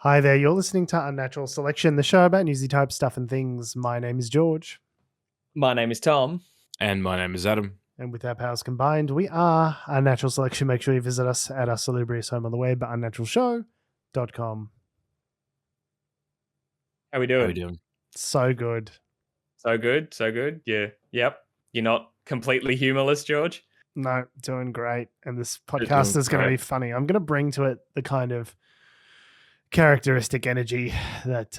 Hi there, you're listening to Unnatural Selection, the show about newsy type stuff and things. My name is George. My name is Tom. And my name is Adam. And with our powers combined, we are Unnatural Selection. Make sure you visit us at our salubrious home on the web, unnaturalshow.com. How we doing? So good. So good. Yeah. Yep. You're not completely humorless, George? No, doing great. And this podcast is going to be funny. I'm going to bring to it the kind of characteristic energy that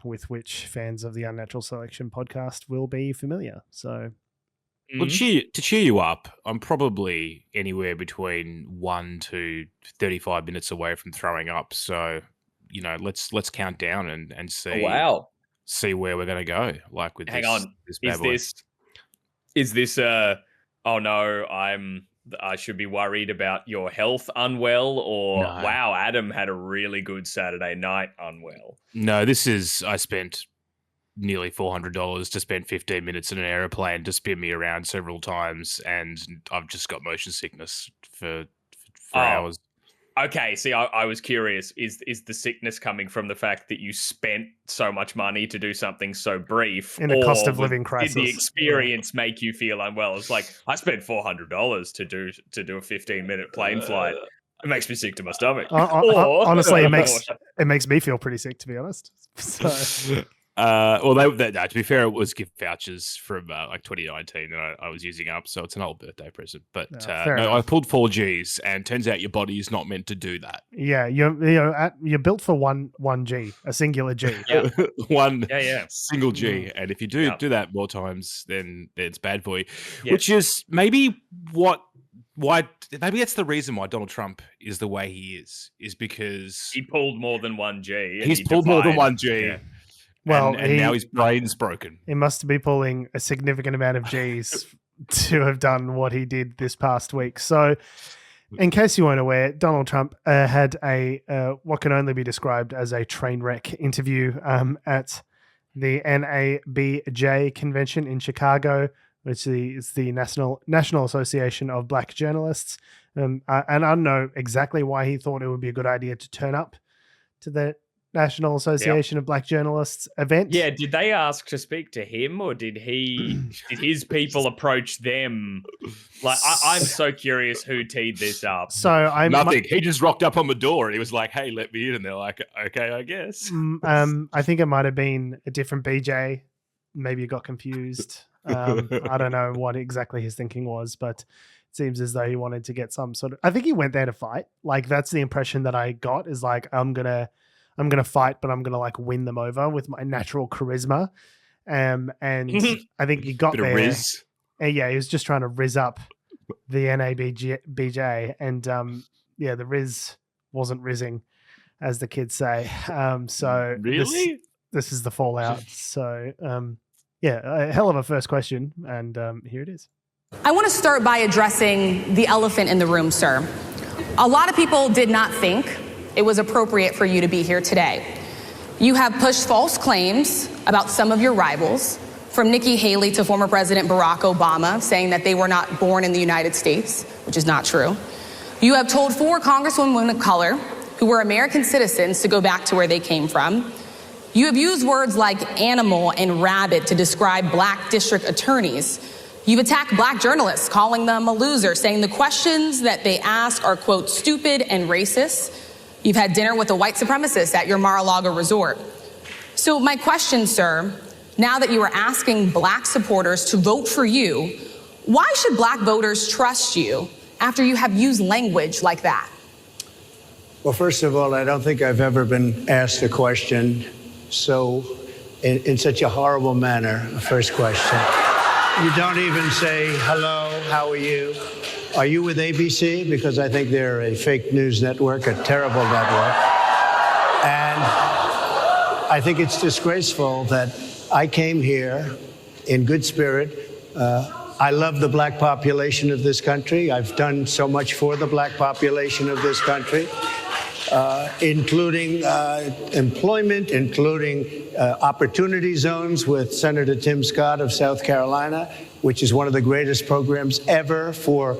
with which fans of the Unnatural Selection podcast will be familiar. So, well, to cheer you up, I'm probably anywhere between 1 to 35 minutes away from throwing up. So, you know, let's count down and see. Oh, wow. See where we're going to go. Like with Hang this, on. This bad boy. Is this oh no, I should be worried about your health unwell, or No. wow, Adam had a really good Saturday night unwell? No, this is, I spent nearly $400 to spend 15 minutes in an aeroplane to spin me around several times, and I've just got motion sickness for hours. Okay, see, I was curious. Is the sickness coming from the fact that you spent so much money to do something so brief? In a cost of living crisis. Did the experience make you feel unwell? It's like, I spent $400 to do a 15-minute plane flight. It makes me sick to my stomach. Honestly, it makes me feel pretty sick, to be honest. So. To be fair, it was gift vouchers from like 2019 that I was using up, so it's an old birthday present. But no, I pulled 4 Gs, and turns out your body is not meant to do that. Yeah, you're built for one G, a singular G. Yeah. One single G, and if you do that more times, then it's bad for you. Yeah. Which is maybe maybe that's the reason why Donald Trump is the way he is because he pulled more than 1 G. He's pulled more than 1 G. Yeah. Well, and now his brain's broken. He must be pulling a significant amount of Gs to have done what he did this past week. So, in case you weren't aware, Donald Trump had a what can only be described as a train wreck interview at the NABJ convention in Chicago, which is the National Association of Black Journalists. And I don't know exactly why he thought it would be a good idea to turn up to the National Association of Black Journalists event. Yeah, did they ask to speak to him, or did his people approach them? Like, I'm so curious who teed this up. So nothing. He just rocked up on the door and he was like, "Hey, let me in." And they're like, "Okay, I guess." I think it might have been a different BJ. Maybe you got confused. I don't know what exactly his thinking was, but it seems as though he wanted to get some sort of. I think he went there to fight. Like, that's the impression that I got. Is like, I'm gonna fight, but I'm gonna like win them over with my natural charisma. And I think he got there. Riz. Yeah, he was just trying to riz up the NABJ, and the riz wasn't rizzing, as the kids say. So really, this is the fallout. So a hell of a first question, and here it is. I want to start by addressing the elephant in the room, sir. A lot of people did not think it was appropriate for you to be here today. You have pushed false claims about some of your rivals, from Nikki Haley to former President Barack Obama, saying that they were not born in the United States, which is not true. You have told 4 congresswomen of color who were American citizens to go back to where they came from. You have used words like animal and rabid to describe black district attorneys. You've attacked black journalists, calling them a loser, saying the questions that they ask are, quote, stupid and racist. You've had dinner with a white supremacist at your Mar-a-Lago resort. So my question, sir, now that you are asking black supporters to vote for you, why should black voters trust you after you have used language like that? Well, first of all, I don't think I've ever been asked a question in such a horrible manner. First question. You don't even say, hello, how are you? Are you with ABC? Because I think they're a fake news network, a terrible network. And I think it's disgraceful that I came here in good spirit. I love the black population of this country. I've done so much for the black population of this country, including employment, including opportunity zones with Senator Tim Scott of South Carolina, which is one of the greatest programs ever for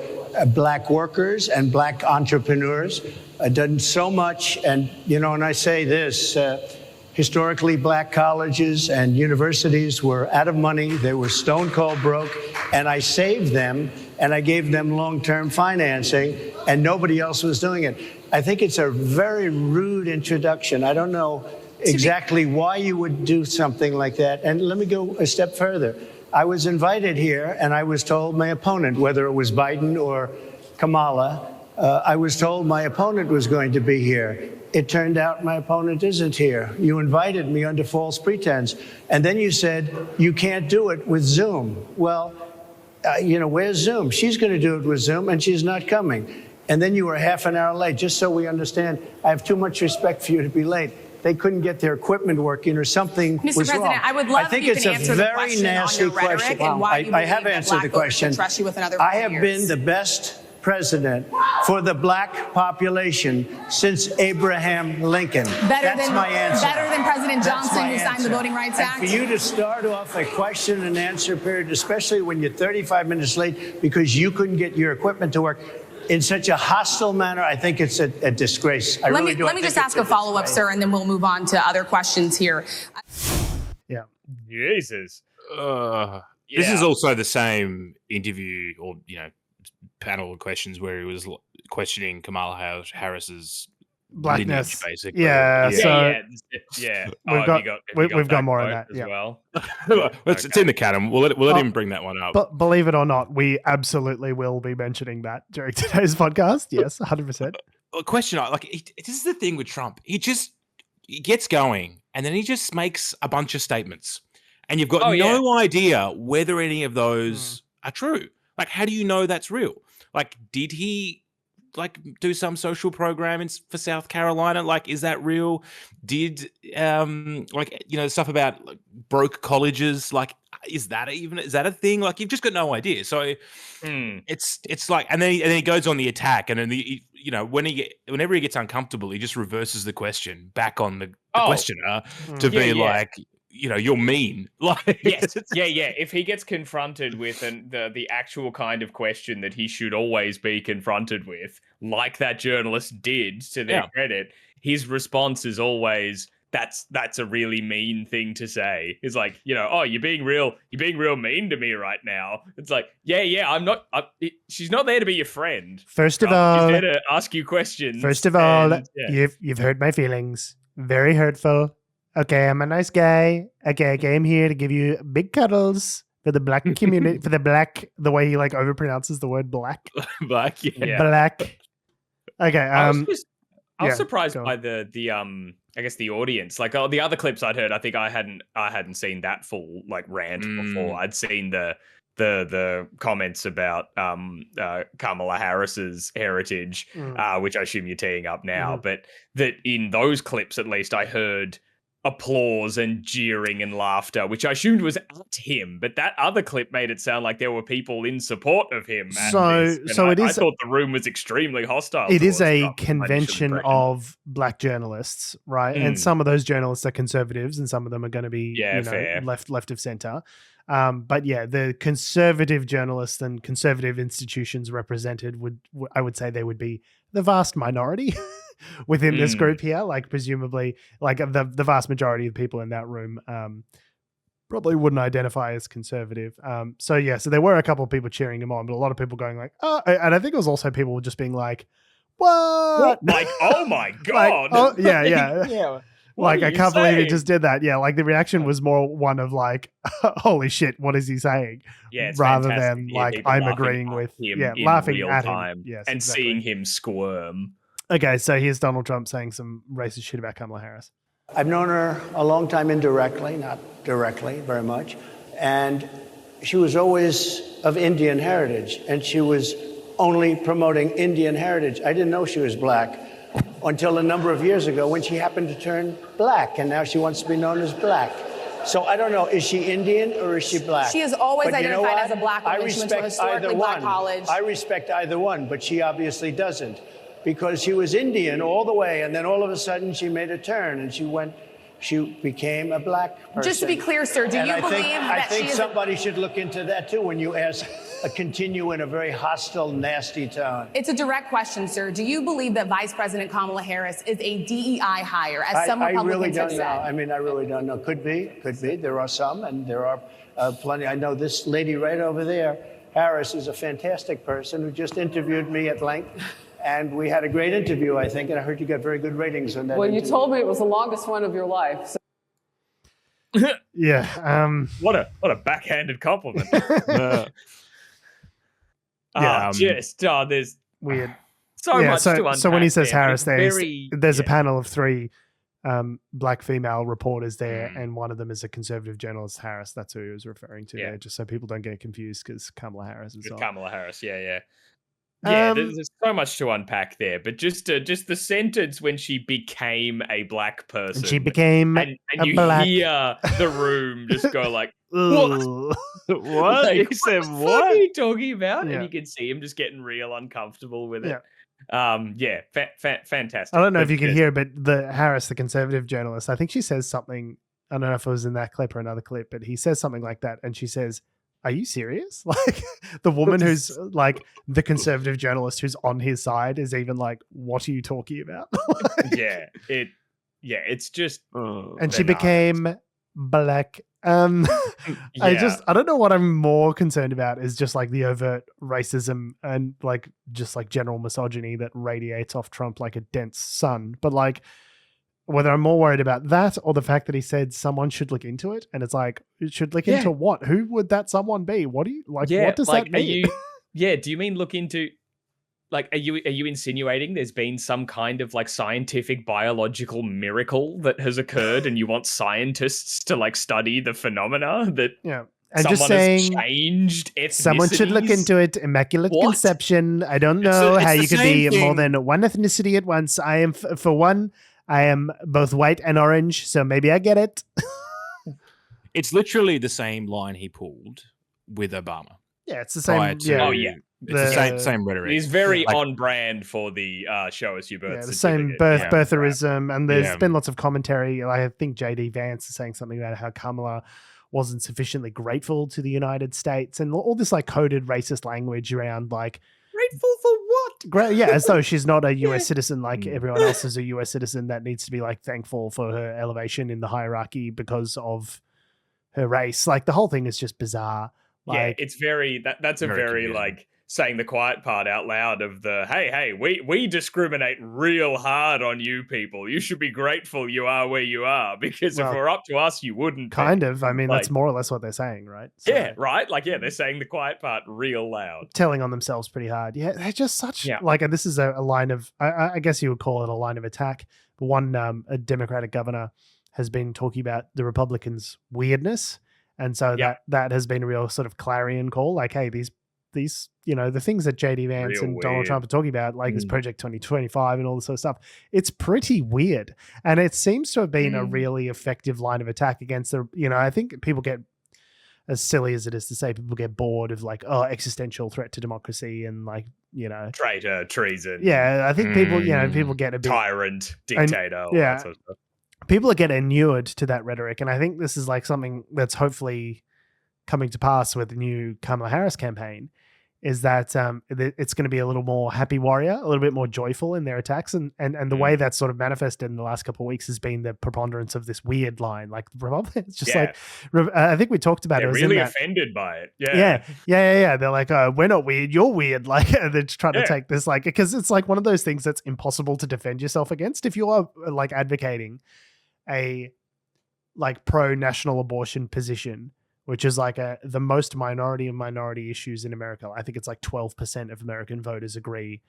black workers and black entrepreneurs, done so much. And, and I say this, historically black colleges and universities were out of money. They were stone cold broke. And I saved them and I gave them long-term financing and nobody else was doing it. I think it's a very rude introduction. I don't know exactly why you would do something like that. And let me go a step further. I was invited here and I was told my opponent, whether it was Biden or Kamala, I was told my opponent was going to be here. It turned out my opponent isn't here. You invited me under false pretense. And then you said, you can't do it with Zoom. Well, where's Zoom? She's going to do it with Zoom and she's not coming. And then you were half an hour late. Just so we understand, I have too much respect for you to be late. They couldn't get their equipment working or something was wrong. Mr. President, I would love if you can answer the question on your rhetoric and why you I have answered the question. Trust you with another I have been the best president for the black population since Abraham Lincoln. That's my answer. Better than President Johnson, who signed the Voting Rights Act. And for you to start off a question and answer period, especially when you're 35 minutes late because you couldn't get your equipment to work, in such a hostile manner, I think it's a disgrace. Let me just ask a follow-up, sir, and then we'll move on to other questions here. Yeah. Jesus. This is also the same interview or, panel of questions where he was questioning Kamala Harris's blackness, lineage, basically. Yeah. We've got more on that as well. It's in the canon. We'll let him bring that one up. But believe it or not, we absolutely will be mentioning that during today's podcast. Yes, 100%. A question, this is the thing with Trump. He gets going and then he just makes a bunch of statements, and you've got no idea whether any of those are true. Like, how do you know that's real? Like, did he do some social program for South Carolina? Like, is that real? Did stuff about broke colleges? Like, is that a thing? Like, you've just got no idea. So it's like, and then he goes on the attack, and then whenever he gets uncomfortable, he just reverses the question back on the questioner to be like, you're mean. Like, yes, yeah. If he gets confronted with the actual kind of question that he should always be confronted with, like that journalist did, to their credit, his response is always, "That's a really mean thing to say." It's like, you're being real mean to me right now. It's like, I'm not. She's not there to be your friend. First of all, she's there to ask you questions. First of all, you've hurt my feelings. Very hurtful. Okay, I'm a nice guy. Okay, I came here to give you big cuddles for the black community, for the way he overpronounces the word black. Black, yeah. Black. Okay. I was surprised by the I guess the audience. Like, the other clips I'd heard, I think I hadn't seen that full rant before. I'd seen the comments about Kamala Harris's heritage, which I assume you're teeing up now. But that in those clips, at least, I heard applause and jeering and laughter, which I assumed was at him, but that other clip made it sound like there were people in support of him. I thought the room was extremely hostile. It is a convention of black journalists, right? And some of those journalists are conservatives, and some of them are going to be left of center. But the conservative journalists and conservative institutions represented I would say they would be the vast minority within this group here. Like, presumably, the vast majority of people in that room probably wouldn't identify as conservative. So there were a couple of people cheering him on, but a lot of people going like, oh, and I think it was also people just being like, what? Like, oh my God. Oh, yeah. Yeah. Like, I can't believe he just did that. Yeah, like the reaction was more one of like, holy shit, what is he saying? Yeah, rather than like, I'm agreeing with him, laughing real at time, him. Yes, and exactly. seeing him squirm. Okay, so here's Donald Trump saying some racist shit about Kamala Harris. I've known her a long time indirectly, not directly very much. And she was always of Indian heritage, and she was only promoting Indian heritage. I didn't know she was black until a number of years ago when she happened to turn black, and now she wants to be known as black. So I don't know, is she Indian or is she black? She has always identified as a black woman. She went to a historically black college. I respect either one, but she obviously doesn't, because she was Indian all the way, and then all of a sudden she made a turn and she went she became a black person. Just to be clear, sir, do you believe I that think she is somebody should look into that too when you ask continue in a very hostile, nasty tone. It's a direct question, sir. Do you believe that Vice President Kamala Harris is a DEI hire, as some Republicans I really don't have know. said? I mean, I really don't know. Could be. There are some, and there are plenty. I know this lady right over there, Harris, is a fantastic person who just interviewed me at length. And we had a great interview, I think, and I heard you got very good ratings on that. Well, interview. you told me it was the longest one of your life. So. Yeah. What a backhanded compliment. There's weird. So much to unpack. So when he says there, Harris, there's a panel of 3 black female reporters there, and one of them is a conservative journalist, Harris. That's who he was referring to there, just so people don't get confused, because Kamala Harris and so on. Kamala Harris, yeah. Yeah, there's so much to unpack there, but just the sentence when she became a black person, she became and you black. hear the room just go like, what? What? Like, You said what? what? Are you talking about? Yeah. And you can see him just getting real uncomfortable with it. Yeah. Fantastic. I don't know if you can hear, but the Harris, the conservative journalist, I think she says something. I don't know if it was in that clip or another clip, but he says something like that, and she says, "Are you serious?" Like, the woman who's like the conservative journalist who's on his side is even like, "What are you talking about?" It's just. And she became black. I don't know what I'm more concerned about is just like the overt racism and like just like general misogyny that radiates off Trump like a dense sun. But like, whether I'm more worried about that or the fact that he said someone should look into it, and it's like, it should look into what? Who would that someone be? What do you like? What does that mean? Do you mean look into? Like, are you insinuating there's been some kind of like scientific biological miracle that has occurred, and you want scientists to like study the phenomena that and just saying has changed ethnicities? Someone should look into it. Immaculate conception. I don't know how you could be more than one ethnicity at once. I am for one. I am both white and orange, so maybe I get it. It's literally the same line he pulled with Obama. Yeah, it's the same. It's the same rhetoric. He's very on brand for the show us your birth. Yeah, the same birtherism, and there's been lots of commentary. I think JD Vance is saying something about how Kamala wasn't sufficiently grateful to the United States, and all this like coded racist language around like grateful for what? Yeah, as though she's not a US citizen like everyone else is a US citizen that needs to be like thankful for her elevation in the hierarchy because of her race. Like, the whole thing is just bizarre. Like, it's very that's a very like saying the quiet part out loud of the hey, we discriminate real hard on you people. You should be grateful you are where you are, because if it were up to us, you wouldn't. Kind of. I mean, like, that's more or less what they're saying, right? So, yeah, right? Like, they're saying the quiet part real loud. Telling on themselves pretty hard. Yeah, they're just such like, and this is a line of, I guess you would call it a line of attack. One, a Democratic governor has been talking about the Republicans' weirdness. And so that has been a real sort of clarion call. Like, hey, these, the things that JD Vance real and weird. Donald Trump are talking about, like this Project 2025 and all this sort of stuff, it's pretty weird. And it seems to have been a really effective line of attack against the, I think people get, as silly as it is to say, people get bored of like, existential threat to democracy and like, traitor, treason. Yeah, I think people, people get a bit tyrant, dictator, all that sort of stuff. People are getting inured to that rhetoric. And I think this is like something that's hopefully coming to pass with the new Kamala Harris campaign, is that it's going to be a little more happy warrior, a little bit more joyful in their attacks. And the way that's sort of manifested in the last couple of weeks has been the preponderance of this weird line. Like, it's just like, I think we talked about it. They're really offended by it. Yeah. They're like, we're not weird, you're weird. Like, they're trying to take this, like, because it's like one of those things that's impossible to defend yourself against. If you are like advocating a like pro-national abortion position, which is like the most minority of minority issues in America. I think it's like 12% of American voters agree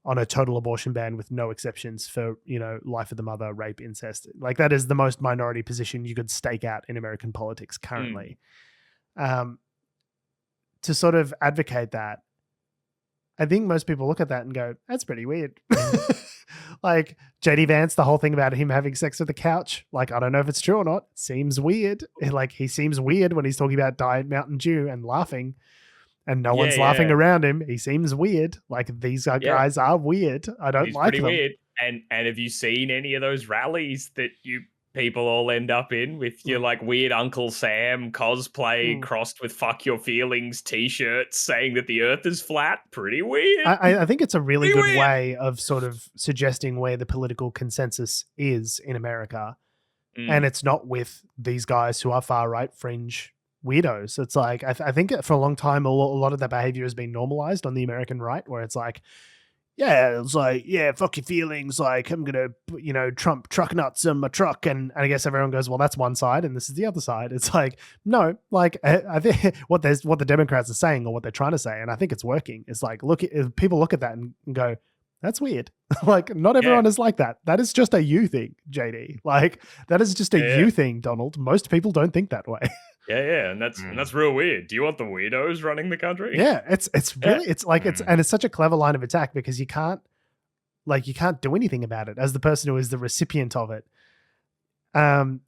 on a total abortion ban with no exceptions for, life of the mother, rape, incest. Like, that is the most minority position you could stake out in American politics currently. To sort of advocate that, I think most people look at that and go, that's pretty weird. Like, JD Vance, the whole thing about him having sex with the couch, like, I don't know if it's true or not. It seems weird. Like, he seems weird when he's talking about Diet Mountain Dew and laughing, and no one's laughing around him. He seems weird. Like, these guys are weird. I don't like them. Weird. And have you seen any of those rallies that you people all end up in with your like weird Uncle Sam cosplay crossed with fuck your feelings t-shirts saying that the earth is flat. Pretty weird. I think it's a really good way of sort of suggesting where the political consensus is in America. And it's not with these guys who are far right fringe weirdos. It's like, I think for a long time, a lot of that behavior has been normalized on the American right, where it's like, yeah, it's like, yeah, fuck your feelings. Like, I'm going to, Trump truck nuts on my truck. And I guess everyone goes, well, that's one side and this is the other side. It's like, no, like, I think what the Democrats are saying or what they're trying to say, and I think it's working. It's like, people look at that and go, that's weird. Like, not everyone is like that. That is just a you thing, JD. Like, that is just a you thing, Donald. Most people don't think that way. Yeah, and that's real weird. Do you want the weirdos running the country? Yeah, it's such a clever line of attack because you can't do anything about it as the person who is the recipient of it.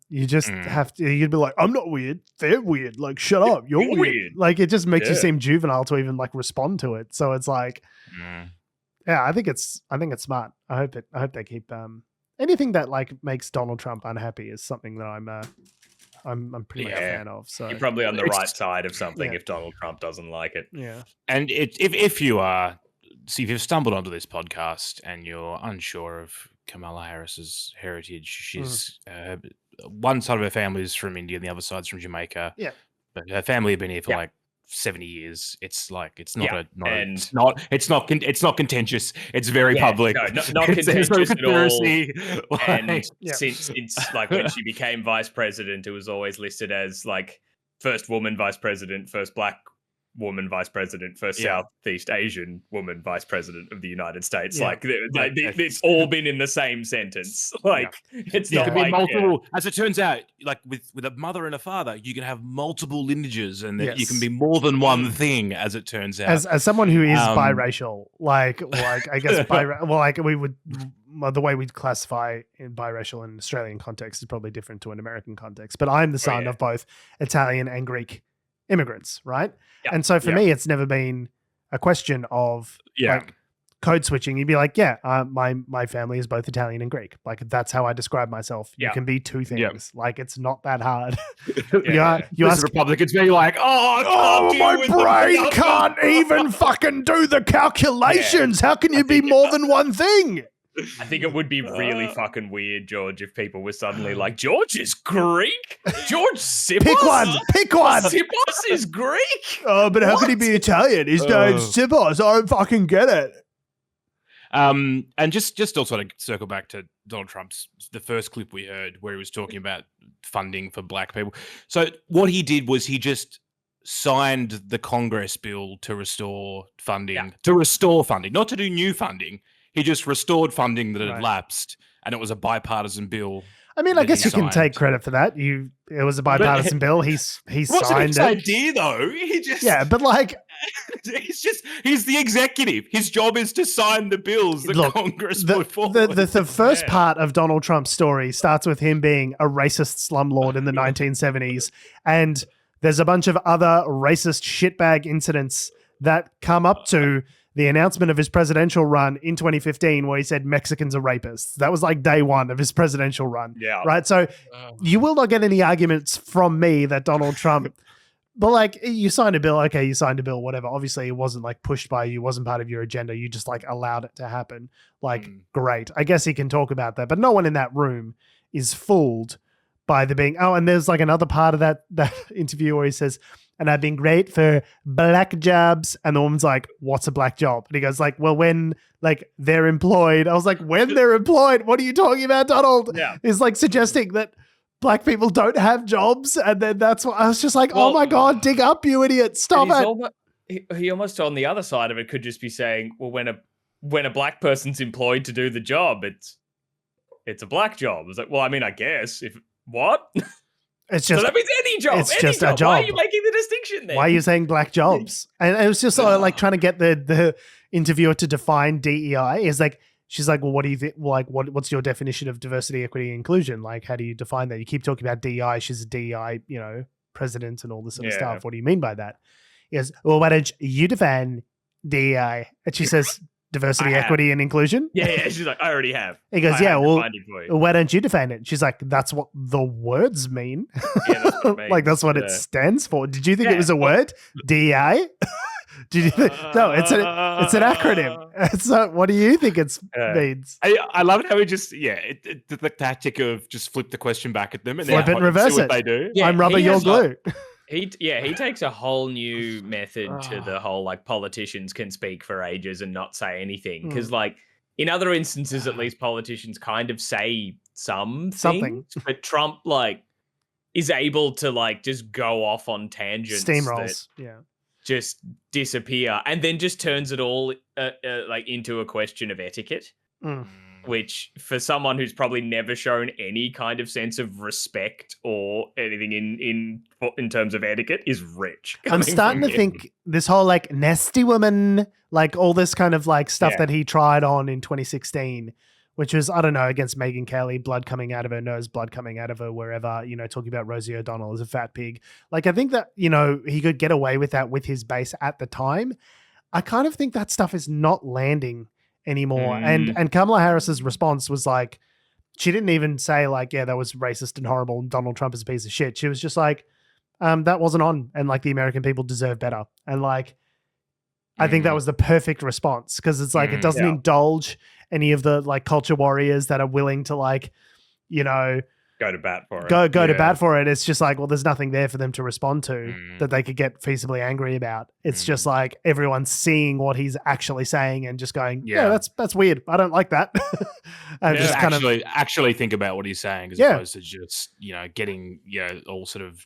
You just have to. You'd be like, I'm not weird. They're weird. Like, shut up. You're weird. Like, it just makes you seem juvenile to even like respond to it. So it's like, yeah, I think it's smart. I hope they keep anything that like makes Donald Trump unhappy is something that I'm pretty much a fan of. So you're probably on the right side of something if Donald Trump doesn't like it. Yeah. And if you've stumbled onto this podcast and you're unsure of Kamala Harris's heritage, she's one side of her family is from India and the other side's from Jamaica. Yeah. But her family have been here for like 70 years. It's like it's not contentious. It's very public. No, not contentious at all. And since like when she became vice president, it was always listed as like first woman vice president, first black woman vice president, first Southeast Asian woman vice president of the United States. Like it's all been in the same sentence. Like it's not like multiple. As it turns out, like with a mother and a father, you can have multiple lineages, and that you can be more than one thing. As it turns out, as someone who is biracial, like I guess we would. The way we'd classify in biracial in an Australian context is probably different to an American context. But I'm the son of both Italian and Greek immigrants, right? Yep. And so for me, it's never been a question of like code switching. You'd be like, my family is both Italian and Greek. Like that's how I describe myself. You can be two things. Yep. Like it's not that hard. You ask Republicans being like, my brain can't even fucking do the calculations. How can you be more than one thing? I think it would be really fucking weird, George, if people were suddenly like, George is Greek? George Sipos? Pick one! Sipos is Greek? Oh, but how can he be Italian? His name's Sipos. I don't fucking get it. And just also to circle back to Donald Trump's, the first clip we heard where he was talking about funding for black people. So what he did was he just signed the Congress bill to restore funding, not to do new funding. He just restored funding that had lapsed, and it was a bipartisan bill. I mean, I guess you can take credit for that. It was a bipartisan bill. He signed it. Idea though. But like, he's the executive. His job is to sign the bills that Congress put forward. The first part of Donald Trump's story starts with him being a racist slumlord in the 1970s, and there's a bunch of other racist shitbag incidents that come up to the announcement of his presidential run in 2015 where he said Mexicans are rapists. That was like day one of his presidential run. Yeah. Right? So you will not get any arguments from me that Donald Trump, but like you signed a bill, whatever. Obviously it wasn't like pushed by you, wasn't part of your agenda. You just like allowed it to happen. Like, great. I guess he can talk about that, but no one in that room is fooled by the being, and there's like another part of that interview where he says, and I've been great for black jobs. And the woman's like, what's a black job? And he goes like, well, when like they're employed. I was like, when they're employed? What are you talking about, Donald? Yeah. He's like suggesting that black people don't have jobs. And then that's what I was just like, oh my God, dig up, you idiot. Stop it. He almost on the other side of it could just be saying, well, when a black person's employed to do the job, it's a black job. It's like, well, I mean, I guess what? It's just, so that means any job. It's just a job. Why are you making the distinction there? Why are you saying black jobs? And it was just like trying to get the interviewer to define DEI. Is like, she's like, well, what do you think? Like, what's your definition of diversity, equity, and inclusion? Like, how do you define that? You keep talking about DEI. She's a DEI, president and all this sort of stuff. What do you mean by that? He goes, well, why don't you define DEI? And she says, diversity, equity, and inclusion. Yeah. She's like, I already have. He goes, why don't you define it? She's like, that's what the words mean. Yeah, that's what it means. Like, that's what it stands for. Did you think it was a word? DEI? Did you think? No, it's an acronym. It's not, what do you think it means? I love it how we just the tactic of just flip the question back at them and flip it and reverse it. They do. Yeah, I'm rubber, you're glue. He takes a whole new method to the whole like politicians can speak for ages and not say anything, because like in other instances at least politicians kind of say something, but Trump like is able to like just go off on tangents, steamrolls, just disappear, and then just turns it all like into a question of etiquette. Which, for someone who's probably never shown any kind of sense of respect or anything in terms of etiquette, is rich. I'm starting to think this whole like nasty woman, like all this kind of like stuff that he tried on in 2016, which was, I don't know, against Megyn Kelly, blood coming out of her nose, blood coming out of her wherever, talking about Rosie O'Donnell as a fat pig. Like, I think that, he could get away with that with his base at the time. I kind of think that stuff is not landing anymore. And Kamala Harris's response was like, she didn't even say like, yeah, that was racist and horrible and Donald Trump is a piece of shit. She was just like, that wasn't on, and like the American people deserve better. And like, I think that was the perfect response, because it's like, it doesn't indulge any of the like culture warriors that are willing to like, go to bat for it. Go to bat for it. It's just like, well, there's nothing there for them to respond to that they could get feasibly angry about. It's just like everyone's seeing what he's actually saying and just going, that's weird. I don't like that. And just actually think about what he's saying as opposed to just, getting, all sort of.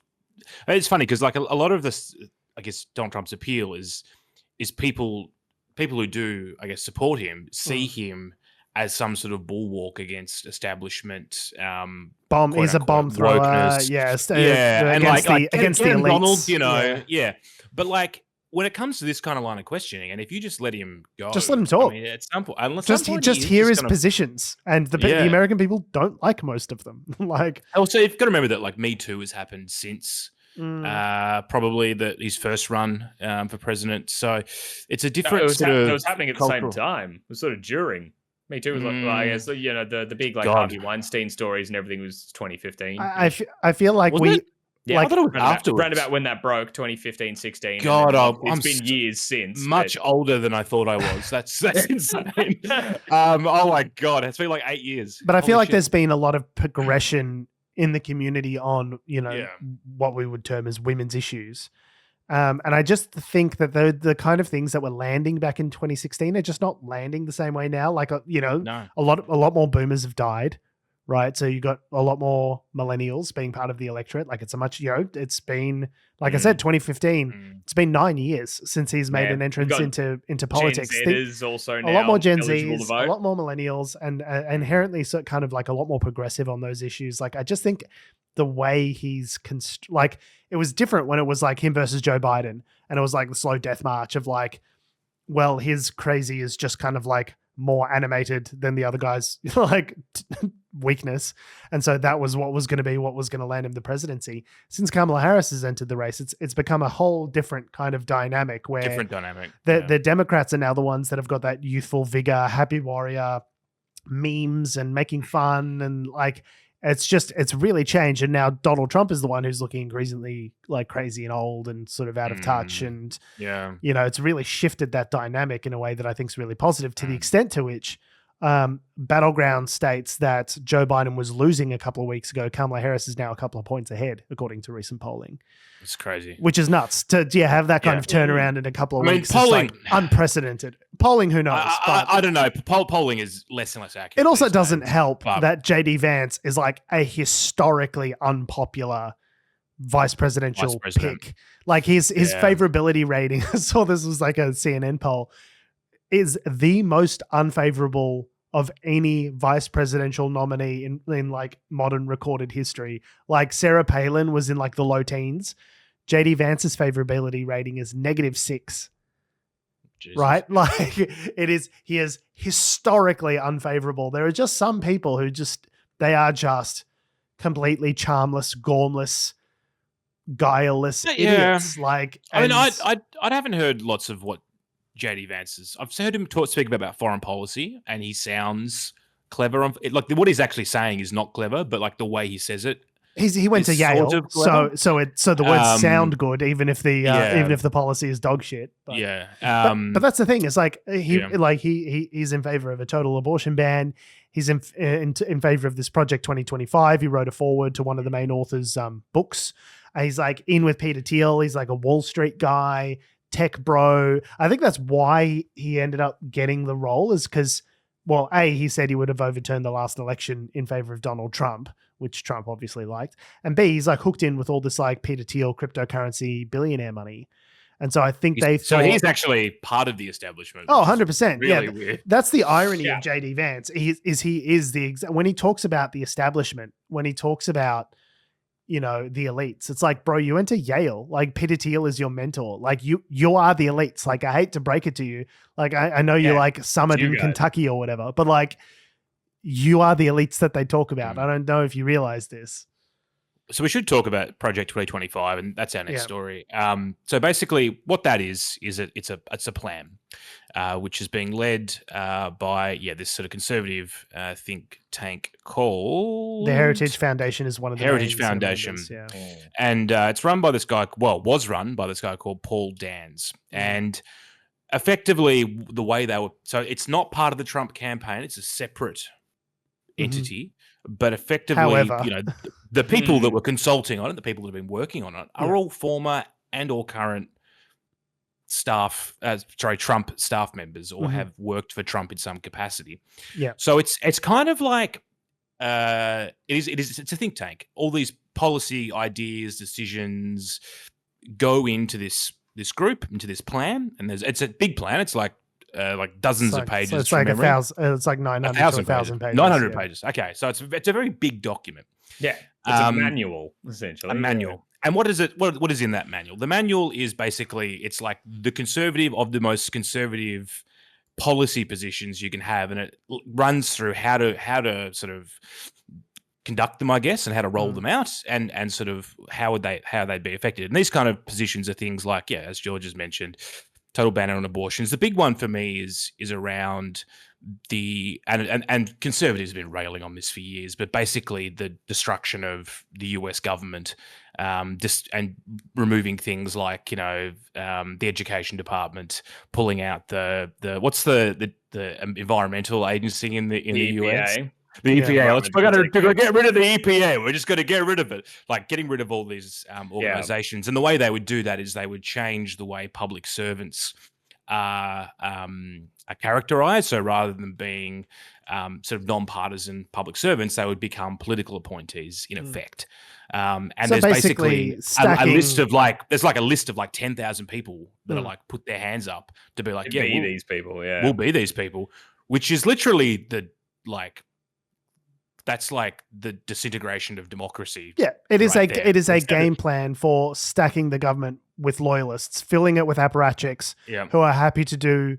It's funny because like a lot of this, I guess Donald Trump's appeal is people who do, I guess, support him, see him as some sort of bulwark against establishment. He's a bomb thrower. Wokeness. And against the elites. Donald, But like, when it comes to this kind of line of questioning, and if you just let him go, just let him talk. I mean, at some point, just hear his positions, and the American people don't like most of them. Like, also you've got to remember that like Me Too has happened since probably his first run for president. So it's a different it was happening at the same time. It was sort of during. Me Too was like, I guess, the big like Harvey Weinstein stories and everything was 2015. I feel like I thought it was afterwards. Round about when that broke, 2015, 16. God, it's been years since. Much older than I thought I was. That's insane. Oh my God, it's been like 8 years. But I feel like there's been a lot of progression in the community on, what we would term as women's issues. And I just think that the kind of things that were landing back in 2016 are just not landing the same way now. Like, a lot more boomers have died, right? So you got a lot more millennials being part of the electorate. Like, it's a much, it's been, like I said, 2015. It's been 9 years since he's made an entrance into politics. Gen Z is also now a lot more Gen Zs, a lot more millennials, and inherently so kind of like a lot more progressive on those issues. Like, I just think the way he's it was different when it was like him versus Joe Biden, and it was like the slow death march of like, well, his crazy is just kind of like more animated than the other guy's like weakness. And so that was what was going to land him the presidency. Since Kamala Harris has entered the race, it's become a whole different kind of dynamic where the Democrats are now the ones that have got that youthful vigor, happy warrior memes and making fun, and like, it's really changed. And now Donald Trump is the one who's looking increasingly like crazy and old and sort of out of touch. And, it's really shifted that dynamic in a way that I think is really positive, to the extent to which battleground states that Joe Biden was losing a couple of weeks ago, Kamala Harris is now a couple of points ahead, according to recent polling. It's crazy. Which is nuts to have that kind of turnaround in a couple of weeks. Polling, it's like unprecedented. Polling, who knows? I don't know. Polling is less and less accurate. It also doesn't help that JD Vance is like a historically unpopular vice presidential pick. Like his favorability rating, I saw this was like a CNN poll, is the most unfavorable of any vice presidential nominee in like modern recorded history. Like Sarah Palin was in like the low teens. JD Vance's favorability rating is -6. Jesus. Right? Like he is historically unfavorable. There are just some people who they are just completely charmless, gormless, guileless idiots. Like, I haven't heard lots of what JD Vance's. I've heard him speak about foreign policy, and he sounds clever. Like what he's actually saying is not clever, but like the way he says it. He went to Yale, sort of so the words sound good, even if the policy is dog shit. But, but that's the thing. It's like he's in favor of a total abortion ban. He's in favor of this Project 2025. He wrote a foreword to one of the main authors' books. He's like in with Peter Thiel. He's like a Wall Street guy, tech bro. I think that's why he ended up getting the role, is because, well, A, he said he would have overturned the last election in favor of Donald Trump, which Trump obviously liked. And B, he's like hooked in with all this like Peter Thiel cryptocurrency billionaire money. And so I think he's actually part of the establishment. Oh, 100%. Really weird. That's the irony of JD Vance. When he talks about the establishment, when he talks about, the elites, it's like, bro, you went to Yale. Like, Peter Thiel is your mentor. Like, you are the elites. Like, I hate to break it to you. Like, I know you like Summit in Kentucky or whatever, but like, you are the elites that they talk about. I don't know if you realize this. So we should talk about Project 2025, and that's our next story. So basically, what that is it's a plan, which is being led by this sort of conservative think tank called the Heritage Foundation. Is one of the Heritage Foundation, and it's run by this guy. Well, was run by this guy called Paul Dans, and effectively the way they were. So it's not part of the Trump campaign; it's a separate entity. But effectively, however, the people that were consulting on it, the people that have been working on it, are all former and or current Trump staff members, or have worked for Trump in some capacity. Yeah. So it's kind of like it's a think tank. All these policy ideas, decisions go into this group, into this plan, and it's a big plan. It's like dozens of pages. So it's like 1,000. It's like 900 to 1,000 pages. 900 pages. Okay, so it's a very big document. Yeah, it's a manual essentially. A manual. And what is it? What is in that manual? The manual is basically it's like the conservative of the most conservative policy positions you can have, and it runs through how to sort of conduct them, I guess, and how to roll them out, and sort of how they'd be affected. And these kind of positions are things like, as George has mentioned, total ban on abortions. The big one for me is around and conservatives have been railing on this for years, but basically the destruction of the US government, and removing things like the education department, pulling out the what's the environmental agency in the US. The EPA. We're going to get rid of the EPA. We're just going to get rid of it. Like getting rid of all these organizations. And the way they would do that is they would change the way public servants are characterized. So rather than being sort of nonpartisan public servants, they would become political appointees in effect. And so there's basically a list of there's like a list of 10,000 people that are put their hands up to be like, these people. We'll be these people, which is literally that's like the disintegration of democracy. Yeah, it is a game plan for stacking the government with loyalists, filling it with apparatchiks who are happy to do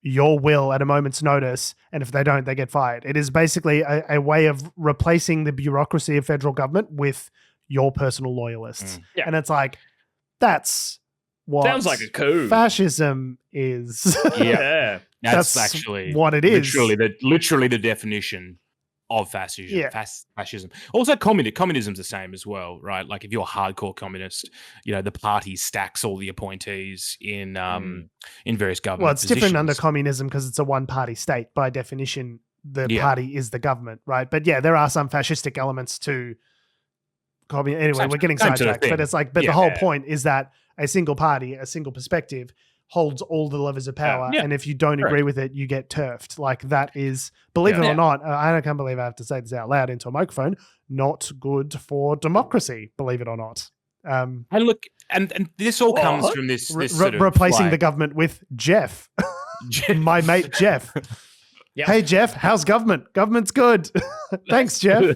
your will at a moment's notice, and if they don't, they get fired. It is basically a way of replacing the bureaucracy of federal government with your personal loyalists. And it's like, that's what sounds like a coup. Fascism is. That's actually what it is. Literally the definition of fascism. Fascism. Also, communism's the same as well, right? Like if you're a hardcore communist, the party stacks all the appointees in various government. Well, it's different under communism because it's a one-party state. By definition, the party is the government, right? But there are some fascistic elements to communism. Anyway, we're getting sidetracked, but it's like, the whole point is that a single party, a single perspective holds all the levers of power, and if you don't agree with it, you get turfed. Like that is, believe it or not, I can't believe I have to say this out loud into a microphone, not good for democracy, believe it or not. And look, and this all comes from this sort of replacing the government with Jeff, my mate Jeff. Hey Jeff, how's government? Government's good. Thanks, Jeff.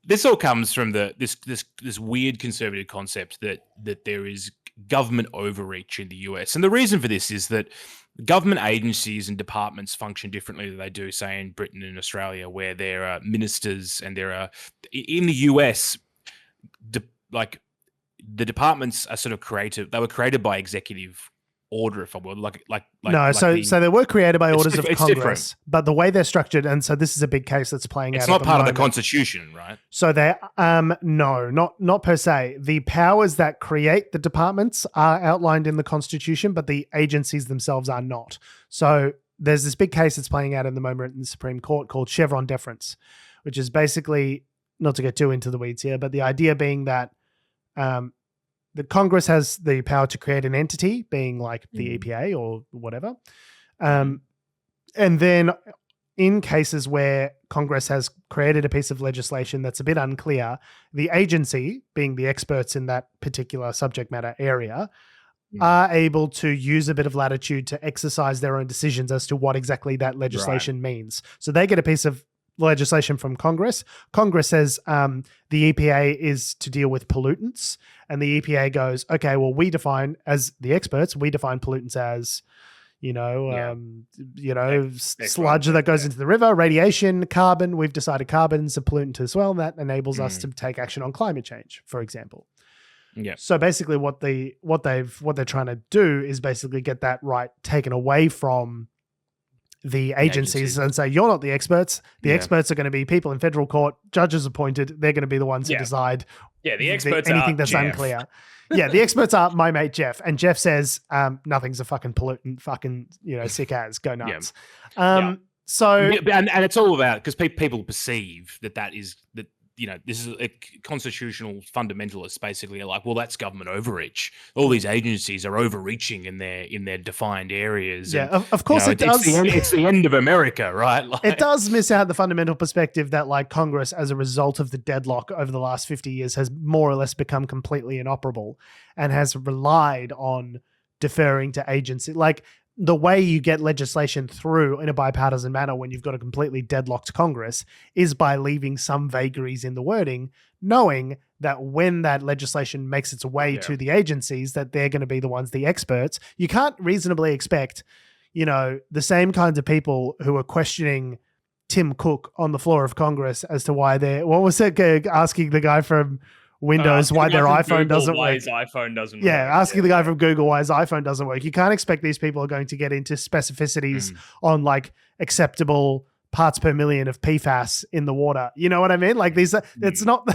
This all comes from this weird conservative concept that there is government overreach in the US. And the reason for this is that government agencies and departments function differently than they do, say, in Britain and Australia, where there are ministers and there are, in the US, the departments are sort of created. They were created by executive order, if I would, no. So they were created by orders of Congress, different. But the way they're structured, and so this is a big case that's playing out. It's not part of the Constitution, right? So they no, not per se. The powers that create the departments are outlined in the Constitution, but the agencies themselves are not. So there's this big case that's playing out in the moment in the Supreme Court called Chevron deference, which is basically, not to get too into the weeds here, but the idea being that the Congress has the power to create an entity, being like the EPA or whatever. And then in cases where Congress has created a piece of legislation that's a bit unclear, the agency, being the experts in that particular subject matter area, are able to use a bit of latitude to exercise their own decisions as to what exactly that legislation means. So they get a piece of legislation from Congress. Congress says the EPA is to deal with pollutants, and the EPA goes, okay, well, we define, as the experts, we define pollutants as, sludge that goes into the river, radiation, carbon. We've decided carbon's a pollutant as well. That enables us to take action on climate change, for example. Yeah. So basically what they're trying to do is basically get that right taken away from the agencies and say, you're not the experts. The experts are going to be people in federal court, judges appointed. They're going to be the ones who decide the experts anything are that's Jeff. unclear. Yeah, the experts are my mate Jeff. And Jeff says, nothing's a fucking pollutant, fucking, sick as, go nuts. So and it's all about, because people perceive that is that, this is a constitutional fundamentalists basically are like, well, that's government overreach. All these agencies are overreaching in their defined areas. Yeah, and, of course it does. It's the end of America, right? It does miss out the fundamental perspective that, like, Congress, as a result of the deadlock over the last 50 years, has more or less become completely inoperable and has relied on deferring to agency. Like, the way you get legislation through in a bipartisan manner when you've got a completely deadlocked Congress is by leaving some vagaries in the wording, knowing that when that legislation makes its way to the agencies, that they're going to be the ones, the experts. You can't reasonably expect, the same kinds of people who are questioning Tim Cook on the floor of Congress as to why asking the guy from Windows why their iPhone doesn't work. Why his iPhone doesn't work. Asking the guy from Google why his iPhone doesn't work. You can't expect these people are going to get into specificities on, like, acceptable parts per million of PFAS in the water. You know what I mean? Like, it's not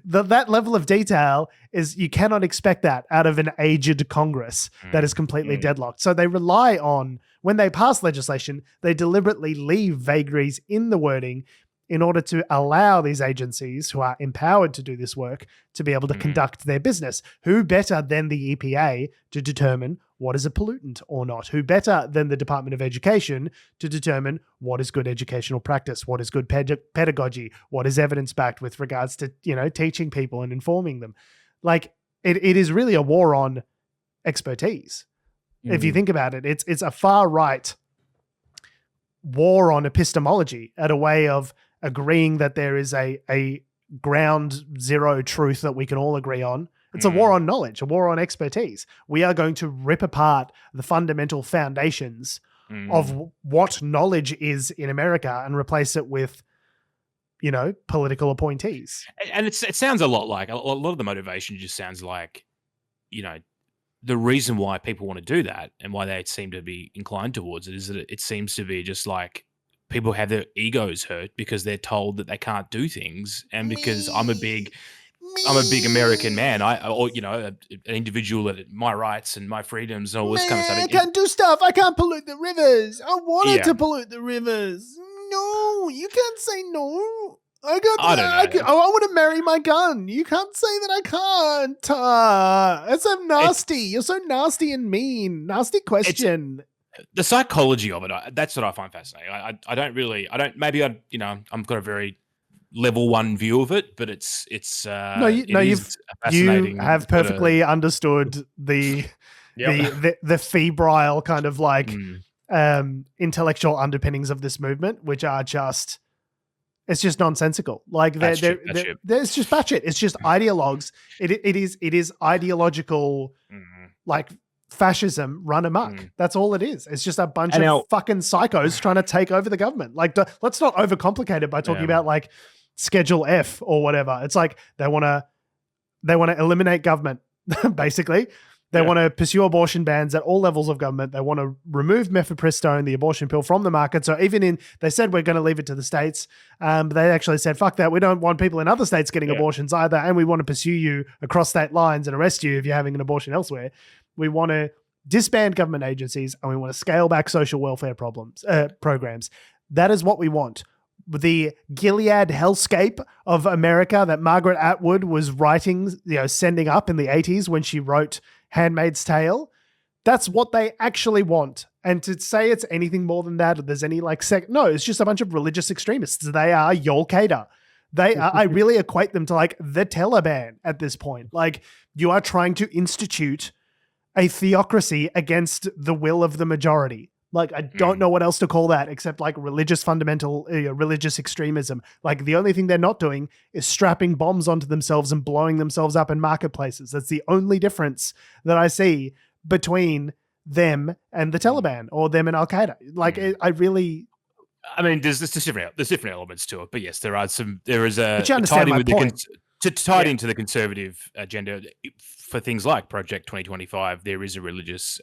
that level of detail you cannot expect that out of an aged Congress that is completely deadlocked. So they rely on, when they pass legislation, they deliberately leave vagaries in the wording in order to allow these agencies who are empowered to do this work to be able to conduct their business. Who better than the EPA to determine what is a pollutant or not? Who better than the Department of Education to determine what is good educational practice, what is good pedagogy, what is evidence-backed with regards to, teaching people and informing them? Like, it is really a war on expertise. If you think about it, it's a far-right war on epistemology at a way of agreeing that there is a ground zero truth that we can all agree on. It's a war on knowledge, a war on expertise. We are going to rip apart the fundamental foundations of what knowledge is in America and replace it with, political appointees. And it sounds a lot like, a lot of the motivation just sounds like, the reason why people want to do that and why they seem to be inclined towards it is that it seems to be just like, people have their egos hurt because they're told that they can't do things, and because I'm a big American man, an individual, that my rights and my freedoms and all this kind of stuff. I can't do stuff. I can't pollute the rivers. I wanted to pollute the rivers. No, you can't say no. I want to marry my gun. You can't say that I can't. It's so nasty. You're so nasty and mean. Nasty question. The psychology of it, that's what I find fascinating. I've got a very level one view of it, but you have perfectly understood the febrile kind of like intellectual underpinnings of this movement, which are just, it's just nonsensical. Like there's just batshit. It's just ideologues. It is ideological, like fascism run amok. That's all it is. It's just a bunch of fucking psychos trying to take over the government. Like, let's not overcomplicate it by talking about like Schedule F or whatever. It's like they want to eliminate government, basically. They want to pursue abortion bans at all levels of government. They want to remove mifepristone, the abortion pill, from the market. So even they said we're going to leave it to the states. But they actually said, fuck that. We don't want people in other states getting abortions either. And we want to pursue you across state lines and arrest you if you're having an abortion elsewhere. We want to disband government agencies and we want to scale back social welfare programs. That is what we want. The Gilead hellscape of America that Margaret Atwood was writing, sending up in the 80s when she wrote Handmaid's Tale. That's what they actually want. And to say it's anything more than that, or there's any no, it's just a bunch of religious extremists. They are Al-Qaeda. I really equate them to the Taliban at this point. You are trying to institute a theocracy against the will of the majority. I don't know what else to call that except religious religious extremism. The only thing they're not doing is strapping bombs onto themselves and blowing themselves up in marketplaces. That's the only difference that I see between them and the Taliban or them and Al-Qaeda. There's different elements to it, but yes, there is a but you understand my point. Tied into the conservative agenda for things like Project 2025, there is a religious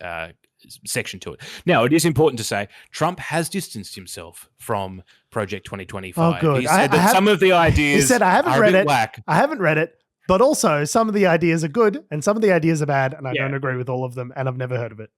section to it. Now, it is important to say Trump has distanced himself from Project 2025. Oh, good. He said that some of the ideas he said, I haven't are read a bit it. whack. I haven't read it, but also some of the ideas are good and some of the ideas are bad, and I don't agree with all of them, and I've never heard of it.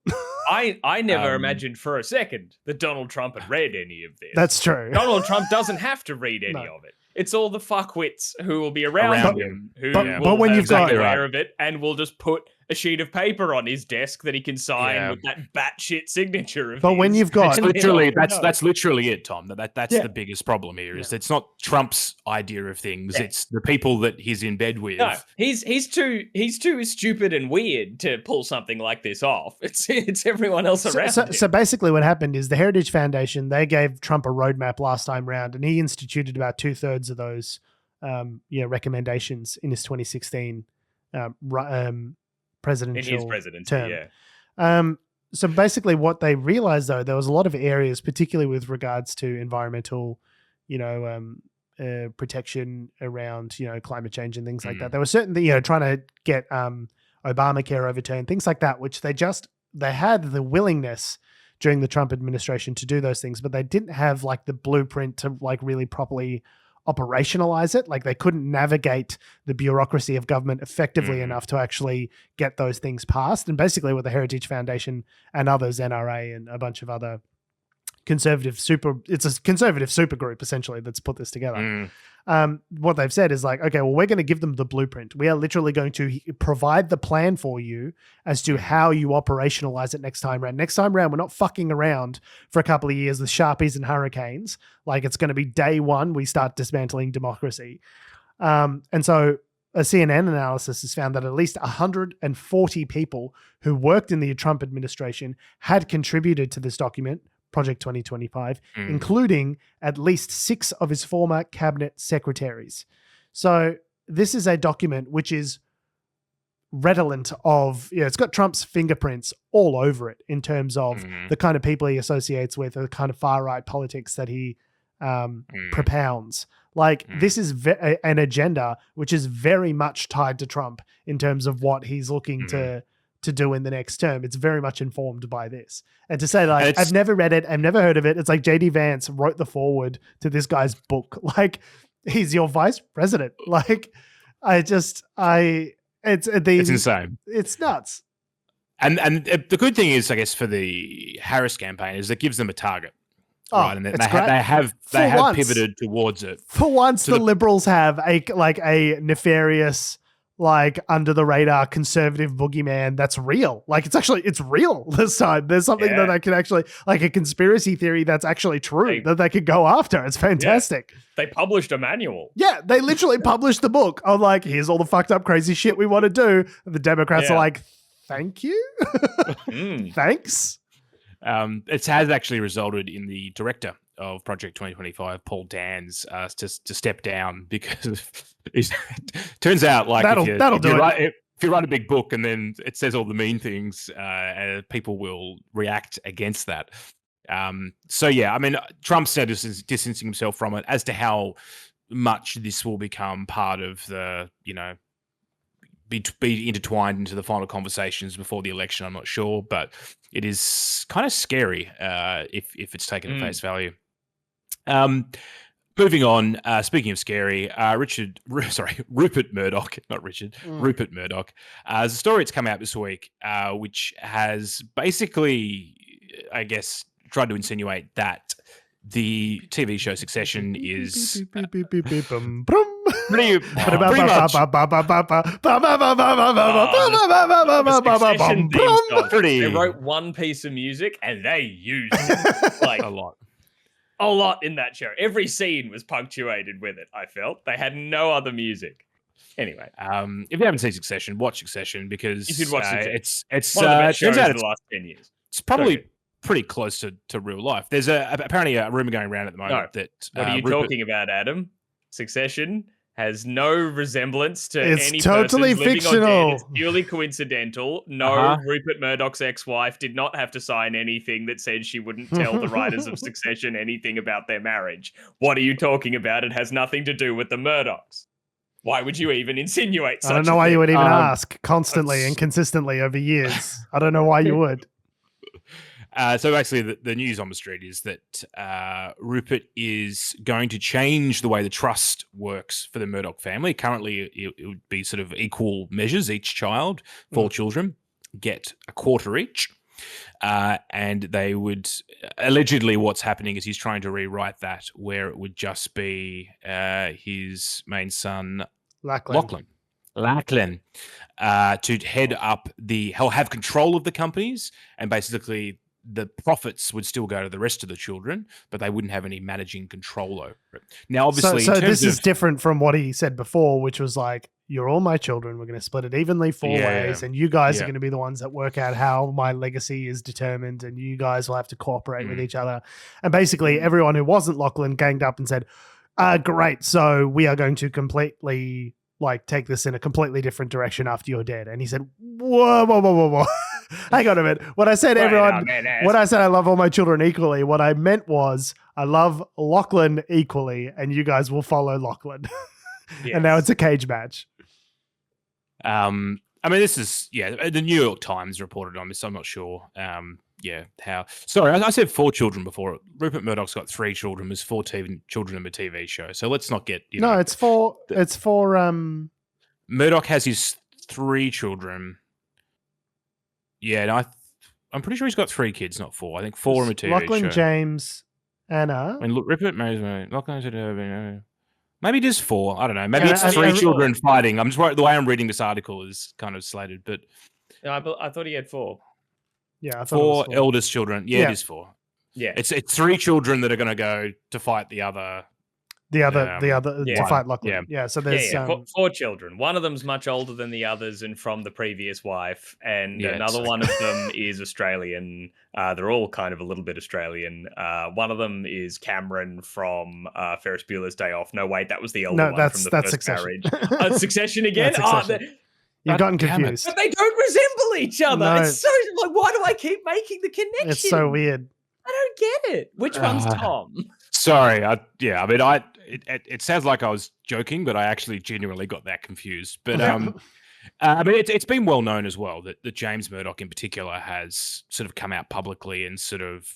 I never imagined for a second that Donald Trump had read any of this. That's true. Donald Trump doesn't have to read any of it. It's all the fuckwits who will be around him who will when be you've got aware of it and will just put a sheet of paper on his desk that he can sign with that batshit signature of his. When you've got that's literally it, Tom. That's the biggest problem here. Is it's not Trump's idea of things; it's the people that he's in bed with. No, he's too stupid and weird to pull something like this off. It's everyone else around him. So basically, what happened is the Heritage Foundation, they gave Trump a roadmap last time round, and he instituted about 2/3 of those recommendations in his 2016 presidential in his presidency, term. So basically what they realized, though, there was a lot of areas, particularly with regards to environmental, protection around, climate change and things like that. There were certain, trying to get Obamacare overturned, things like that, which they had the willingness during the Trump administration to do those things, but they didn't have the blueprint to really properly operationalize it. They couldn't navigate the bureaucracy of government effectively enough to actually get those things passed. And basically what the Heritage Foundation and others, NRA and a bunch of other it's a conservative super group essentially that's put this together. What they've said is okay, well, we're going to give them the blueprint. We are literally going to provide the plan for you as to how you operationalize it next time around. Next time around, we're not fucking around for a couple of years with Sharpies and hurricanes. It's going to be day one, we start dismantling democracy. And so a CNN analysis has found that at least 140 people who worked in the Trump administration had contributed to this document, Project 2025, including at least 6 of his former cabinet secretaries. So this is a document which is redolent of, it's got Trump's fingerprints all over it in terms of the kind of people he associates with, the kind of far-right politics that he propounds. This is an agenda which is very much tied to Trump in terms of what he's looking to do in the next term. It's very much informed by this. And to say I've never read it, I've never heard of it. It's JD Vance wrote the foreword to this guy's book. He's your vice president. It's insane. It's nuts. And the good thing is, I guess, for the Harris campaign is it gives them a target. Right, and they have pivoted towards it. For once, the Liberals have a nefarious, under the radar conservative boogeyman that's real. It's real this time. There's something that they can actually, a conspiracy theory that's actually true that they could go after. It's fantastic. Yeah. They published a manual. Yeah, they literally published the book of here's all the fucked up crazy shit we want to do. And the Democrats are thank you. Thanks. It has actually resulted in the director of Project 2025, Paul Dans, to step down because it turns out if you write a big book and then it says all the mean things, people will react against that. Trump's distancing himself from it. As to how much this will become part of the be intertwined into the final conversations before the election. I'm not sure, but it is kind of scary if it's taken at face value. Moving on, speaking of scary, Rupert Murdoch, not Richard, Rupert Murdoch. There's a story that's come out this week, which has basically, I guess, tried to insinuate that the TV show Succession is pretty much. They wrote one piece of music and they used it like a lot in that show. Every scene was punctuated with it, I felt. They had no other music. Anyway. If you haven't seen Succession, watch Succession because you should watch it's one of the best shows in the last 10 years. It's probably pretty close to real life. There's apparently a rumor going around at the moment that... What are you talking about, Adam? Succession has no resemblance to it's any totally person living fictional. on dead. It's purely coincidental. No, Rupert Murdoch's ex-wife did not have to sign anything that said she wouldn't tell the writers of Succession anything about their marriage. What are you talking about? It has nothing to do with the Murdochs. Why would you even insinuate such I don't know why thing? you would even ask constantly and consistently over years. I don't know why you would. So basically, the news on the street is that Rupert is going to change the way the trust works for the Murdoch family. Currently, it would be sort of equal measures. Each child, 4 children, get a quarter each. And they would, allegedly what's happening is he's trying to rewrite that where it would just be his main son, Lachlan. To head up he'll have control of the companies, and basically the profits would still go to the rest of the children, but they wouldn't have any managing control over it. Now, obviously, so this is different from what he said before, which was like, you're all my children. We're going to split it evenly 4 ways, and you guys are going to be the ones that work out how my legacy is determined, and you guys will have to cooperate with each other. And basically, everyone who wasn't Lachlan ganged up and said, great, so we are going to completely take this in a completely different direction after you're dead. And he said, whoa. Hang on a minute. When I said when I said I love all my children equally, what I meant was I love Lachlan equally, and you guys will follow Lachlan. Yes. And now it's a cage match. I mean, this is, the New York Times reported on this. I'm not sure. How? Sorry, I said 4 children before. Rupert Murdoch's got 3 children. There's 4 children in the TV show. So let's not get it's 4. It's 4. Murdoch has his 3 children. Yeah, no, I'm pretty sure he's got 3 kids, not 4. I think 4 in the TV Lachlan, show. James, Anna. I mean, Rupert marries Lachlan. Maybe just 4. I don't know. Maybe it's 3 children fighting. I'm just worried. The way I'm reading this article is kind of slated, but no, I thought he had 4. Yeah, I thought 4 eldest children. Yeah, it is 4. Yeah, it's 3 children that are going to go to fight the other to fight Lachlan. Yeah. So there's 4 children. One of them's much older than the others and from the previous wife, and another one of them is Australian. They're all kind of a little bit Australian. One of them is Cameron from Ferris Bueller's Day Off. No, wait, that was the older one from the first Succession. marriage. Succession again. You've gotten confused. But they don't resemble each other. No. It's so why do I keep making the connection? It's so weird. I don't get it. Which one's Tom? Sorry. It sounds like I was joking, but I actually genuinely got that confused. But it's been well known as well that James Murdoch in particular has sort of come out publicly and sort of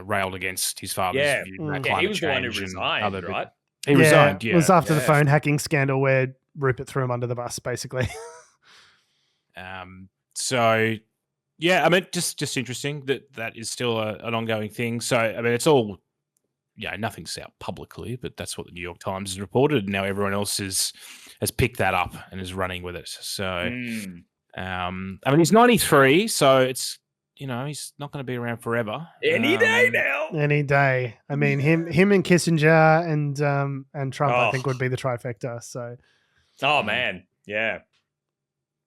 railed against his father's view about climate he was the one who change resigned, right? He resigned. Yeah, it was after the phone hacking scandal where Rupert threw him under the bus, basically. Just interesting that is still an ongoing thing. So, I mean, it's all, nothing's out publicly, but that's what the New York Times has reported. And now everyone else has picked that up and is running with it. So, he's 93, so it's, he's not going to be around forever. Any day now. Any day. I mean, him and Kissinger and Trump, I think, would be the trifecta. So, oh man, yeah.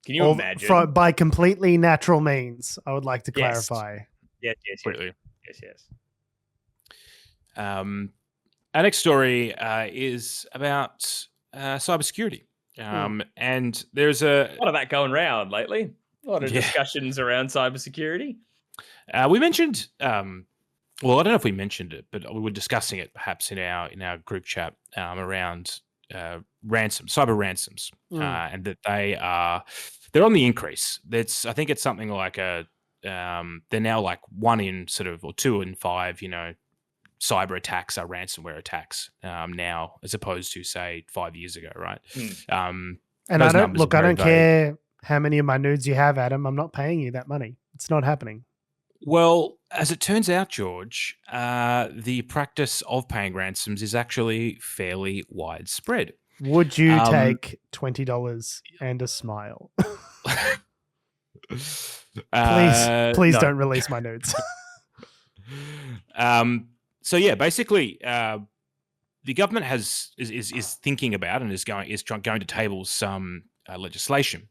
Can you imagine? By completely natural means, I would like to clarify. Yes. Completely. Yes. Our next story is about cybersecurity. And there's a lot of that going around lately. A lot of discussions around cybersecurity. We mentioned, I don't know if we mentioned it, but we were discussing it perhaps in our group chat around cyber ransoms, and that they're on the increase. I think it's something like they're now like 1 in sort of, or 2 in 5, cyber attacks are ransomware attacks now, as opposed to say 5 years ago, right? And I don't care how many of my nudes you have, Adam. I'm not paying you that money. It's not happening. Well, as it turns out, George, the practice of paying ransoms is actually fairly widespread. Would you take $20 and a smile? Please don't release my nudes. So yeah, basically, the government is thinking about and is going to table some legislation,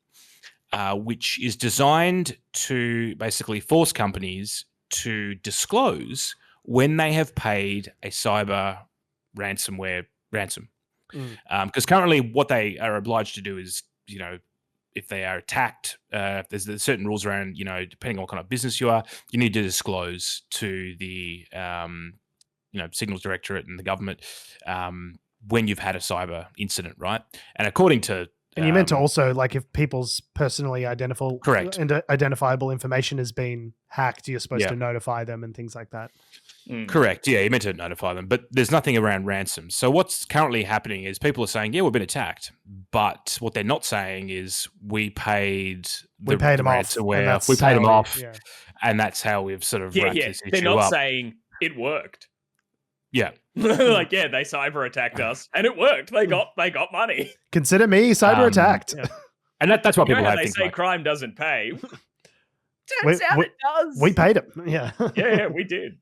which is designed to basically force companies to disclose when they have paid a cyber ransomware ransom. Because currently what they are obliged to do is, if they are attacked, there's certain rules around, depending on what kind of business you are, you need to disclose to the, Signals Directorate and the government when you've had a cyber incident, right? And according to... And you meant to also, like, if people's personally identifiable information has been hacked, you're supposed to notify them and things like that. Correct. Yeah, you meant to notify them, but there's nothing around ransoms. So what's currently happening is people are saying, yeah, we've been attacked, but what they're not saying is we paid them off. We paid them off, and that's how we've sort of wrapped this issue up. They're not saying it worked. Yeah. Like, yeah, they cyber attacked us and it worked. They got money. Consider me cyber attacked. Yeah. And that's what people have. They say crime doesn't pay. Turns out it does. We paid him. Yeah. Yeah, we did.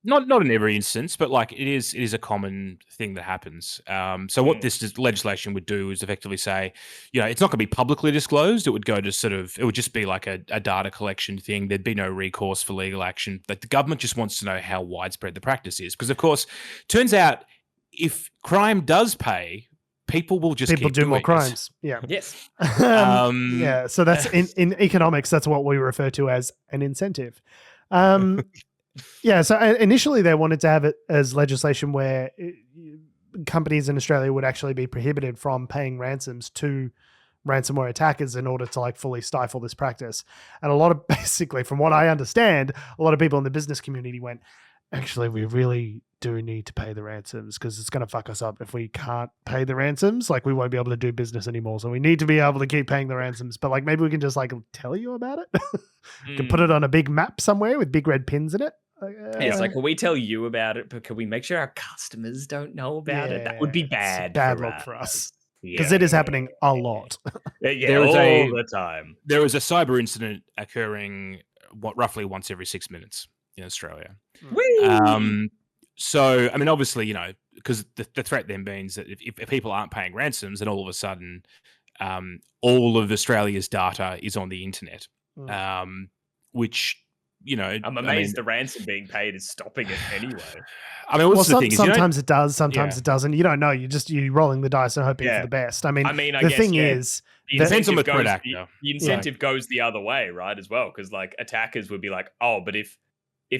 Not in every instance, but like it is a common thing that happens. So what this legislation would do is effectively say, it's not going to be publicly disclosed. It would go to it would just be like a data collection thing. There'd be no recourse for legal action. But the government just wants to know how widespread the practice is. Because of course, turns out if crime does pay, people will just keep do more doing crimes. it. Yeah. Yes. Yeah. So that's in economics, that's what we refer to as an incentive. Yeah. So initially they wanted to have it as legislation where companies in Australia would actually be prohibited from paying ransoms to ransomware attackers in order to like fully stifle this practice. And a lot of, basically, from what I understand, a lot of people in the business community went, actually, we really do need to pay the ransoms because it's going to fuck us up if we can't pay the ransoms. Like, we won't be able to do business anymore. So we need to be able to keep paying the ransoms. But like, maybe we can just like tell you about it. We can put it on a big map somewhere with big red pins in it. It's like, can we tell you about it, but can we make sure our customers don't know about it? That would be bad. Bad look for us. Because it is happening a lot. All the time. There was a cyber incident occurring roughly once every 6 minutes in Australia. So, I mean, obviously, because the threat then means that if people aren't paying ransoms, then all of a sudden, all of Australia's data is on the internet, which, I'm amazed the ransom being paid is stopping it anyway. I mean, what's the thing? Sometimes it does, sometimes it doesn't. You don't know. You're rolling the dice and hoping for the best. I mean, the thing is, the incentive goes the other way, right? As well, because like attackers would be like, oh, but if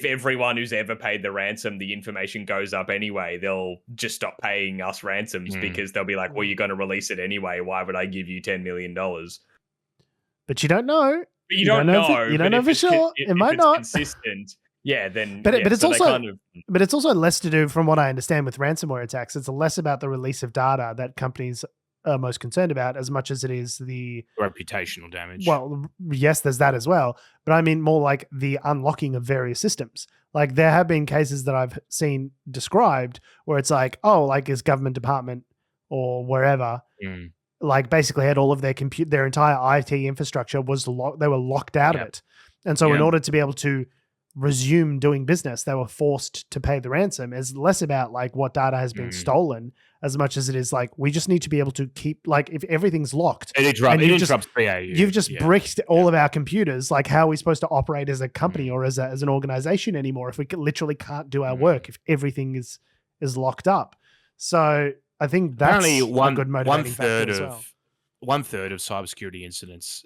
everyone who's ever paid the ransom, the information goes up anyway, they'll just stop paying us ransoms because they'll be like, well, you're going to release it anyway. Why would I give you $10 million? But you don't know. But you don't know. You don't know for sure. It might not. Consistent. Yeah, then. But it's also less to do, from what I understand, with ransomware attacks. It's less about the release of data that companies are most concerned about, as much as it is the reputational damage. Well, yes, there's that as well. But I mean more like the unlocking of various systems. Like there have been cases that I've seen described where it's like, oh, like his government department or wherever, like basically had all of their entire IT infrastructure was they were locked out of it. And so in order to be able to resume doing business, they were forced to pay the ransom. It's less about like what data has been stolen as much as it is like, we just need to be able to keep, like, if everything's locked you've just bricked all of our computers, like how are we supposed to operate as a company or as an organization anymore if we literally can't do our work if everything is locked up? So I think that's a good motivating factor as well. 1/3 of cybersecurity incidents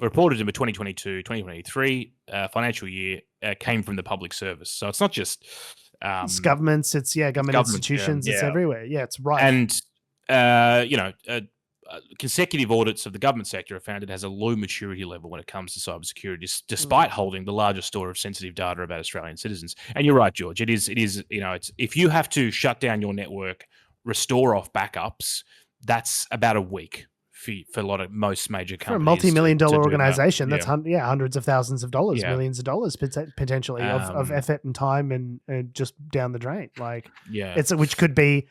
reported in the 2022-2023 financial year came from the public service. So it's not just it's governments, it's government institutions, it's everywhere. Yeah, it's right. And consecutive audits of the government sector have found it has a low maturity level when it comes to cybersecurity, despite holding the largest store of sensitive data about Australian citizens. And you're right, George. It is. It's if you have to shut down your network, restore off backups, that's about a week for most major companies. For a multi-million-dollar organization, that's hundreds of thousands of dollars, millions of dollars potentially of effort and time and just down the drain. Which could be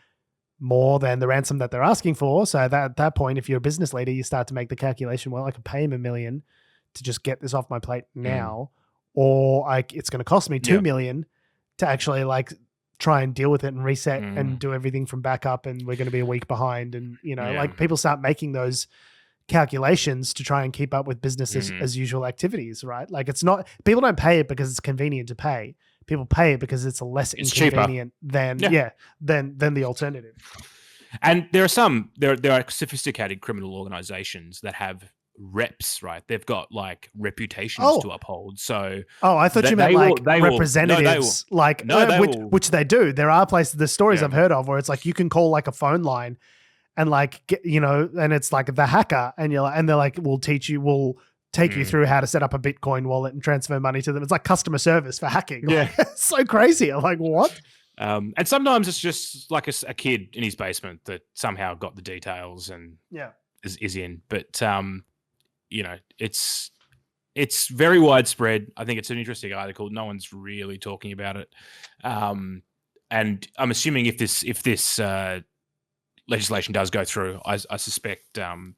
more than the ransom that they're asking for. So at that point, if you're a business leader, you start to make the calculation, well, I could pay him $1 million to just get this off my plate now, or it's going to cost me $2 million to actually try and deal with it and reset and do everything from backup, and we're going to be a week behind. And, people start making those calculations to try and keep up with business as usual activities, right? It's not, people don't pay it because it's convenient to pay. People pay it because it's less inconvenient than the alternative. And there are sophisticated criminal organizations that have reps, right? They've got reputations to uphold. So I thought you meant representatives, which they do. There are places, the stories I've heard of where it's you can call a phone line and and it's the hacker, and they're we'll teach you, we'll take you through how to set up a Bitcoin wallet and transfer money to them. It's customer service for hacking. Yeah. It's so crazy. I'm what? And sometimes it's just a kid in his basement that somehow got the details and is in. But, it's very widespread. I think it's an interesting article. No one's really talking about it. And I'm assuming if this legislation does go through, I suspect, it'll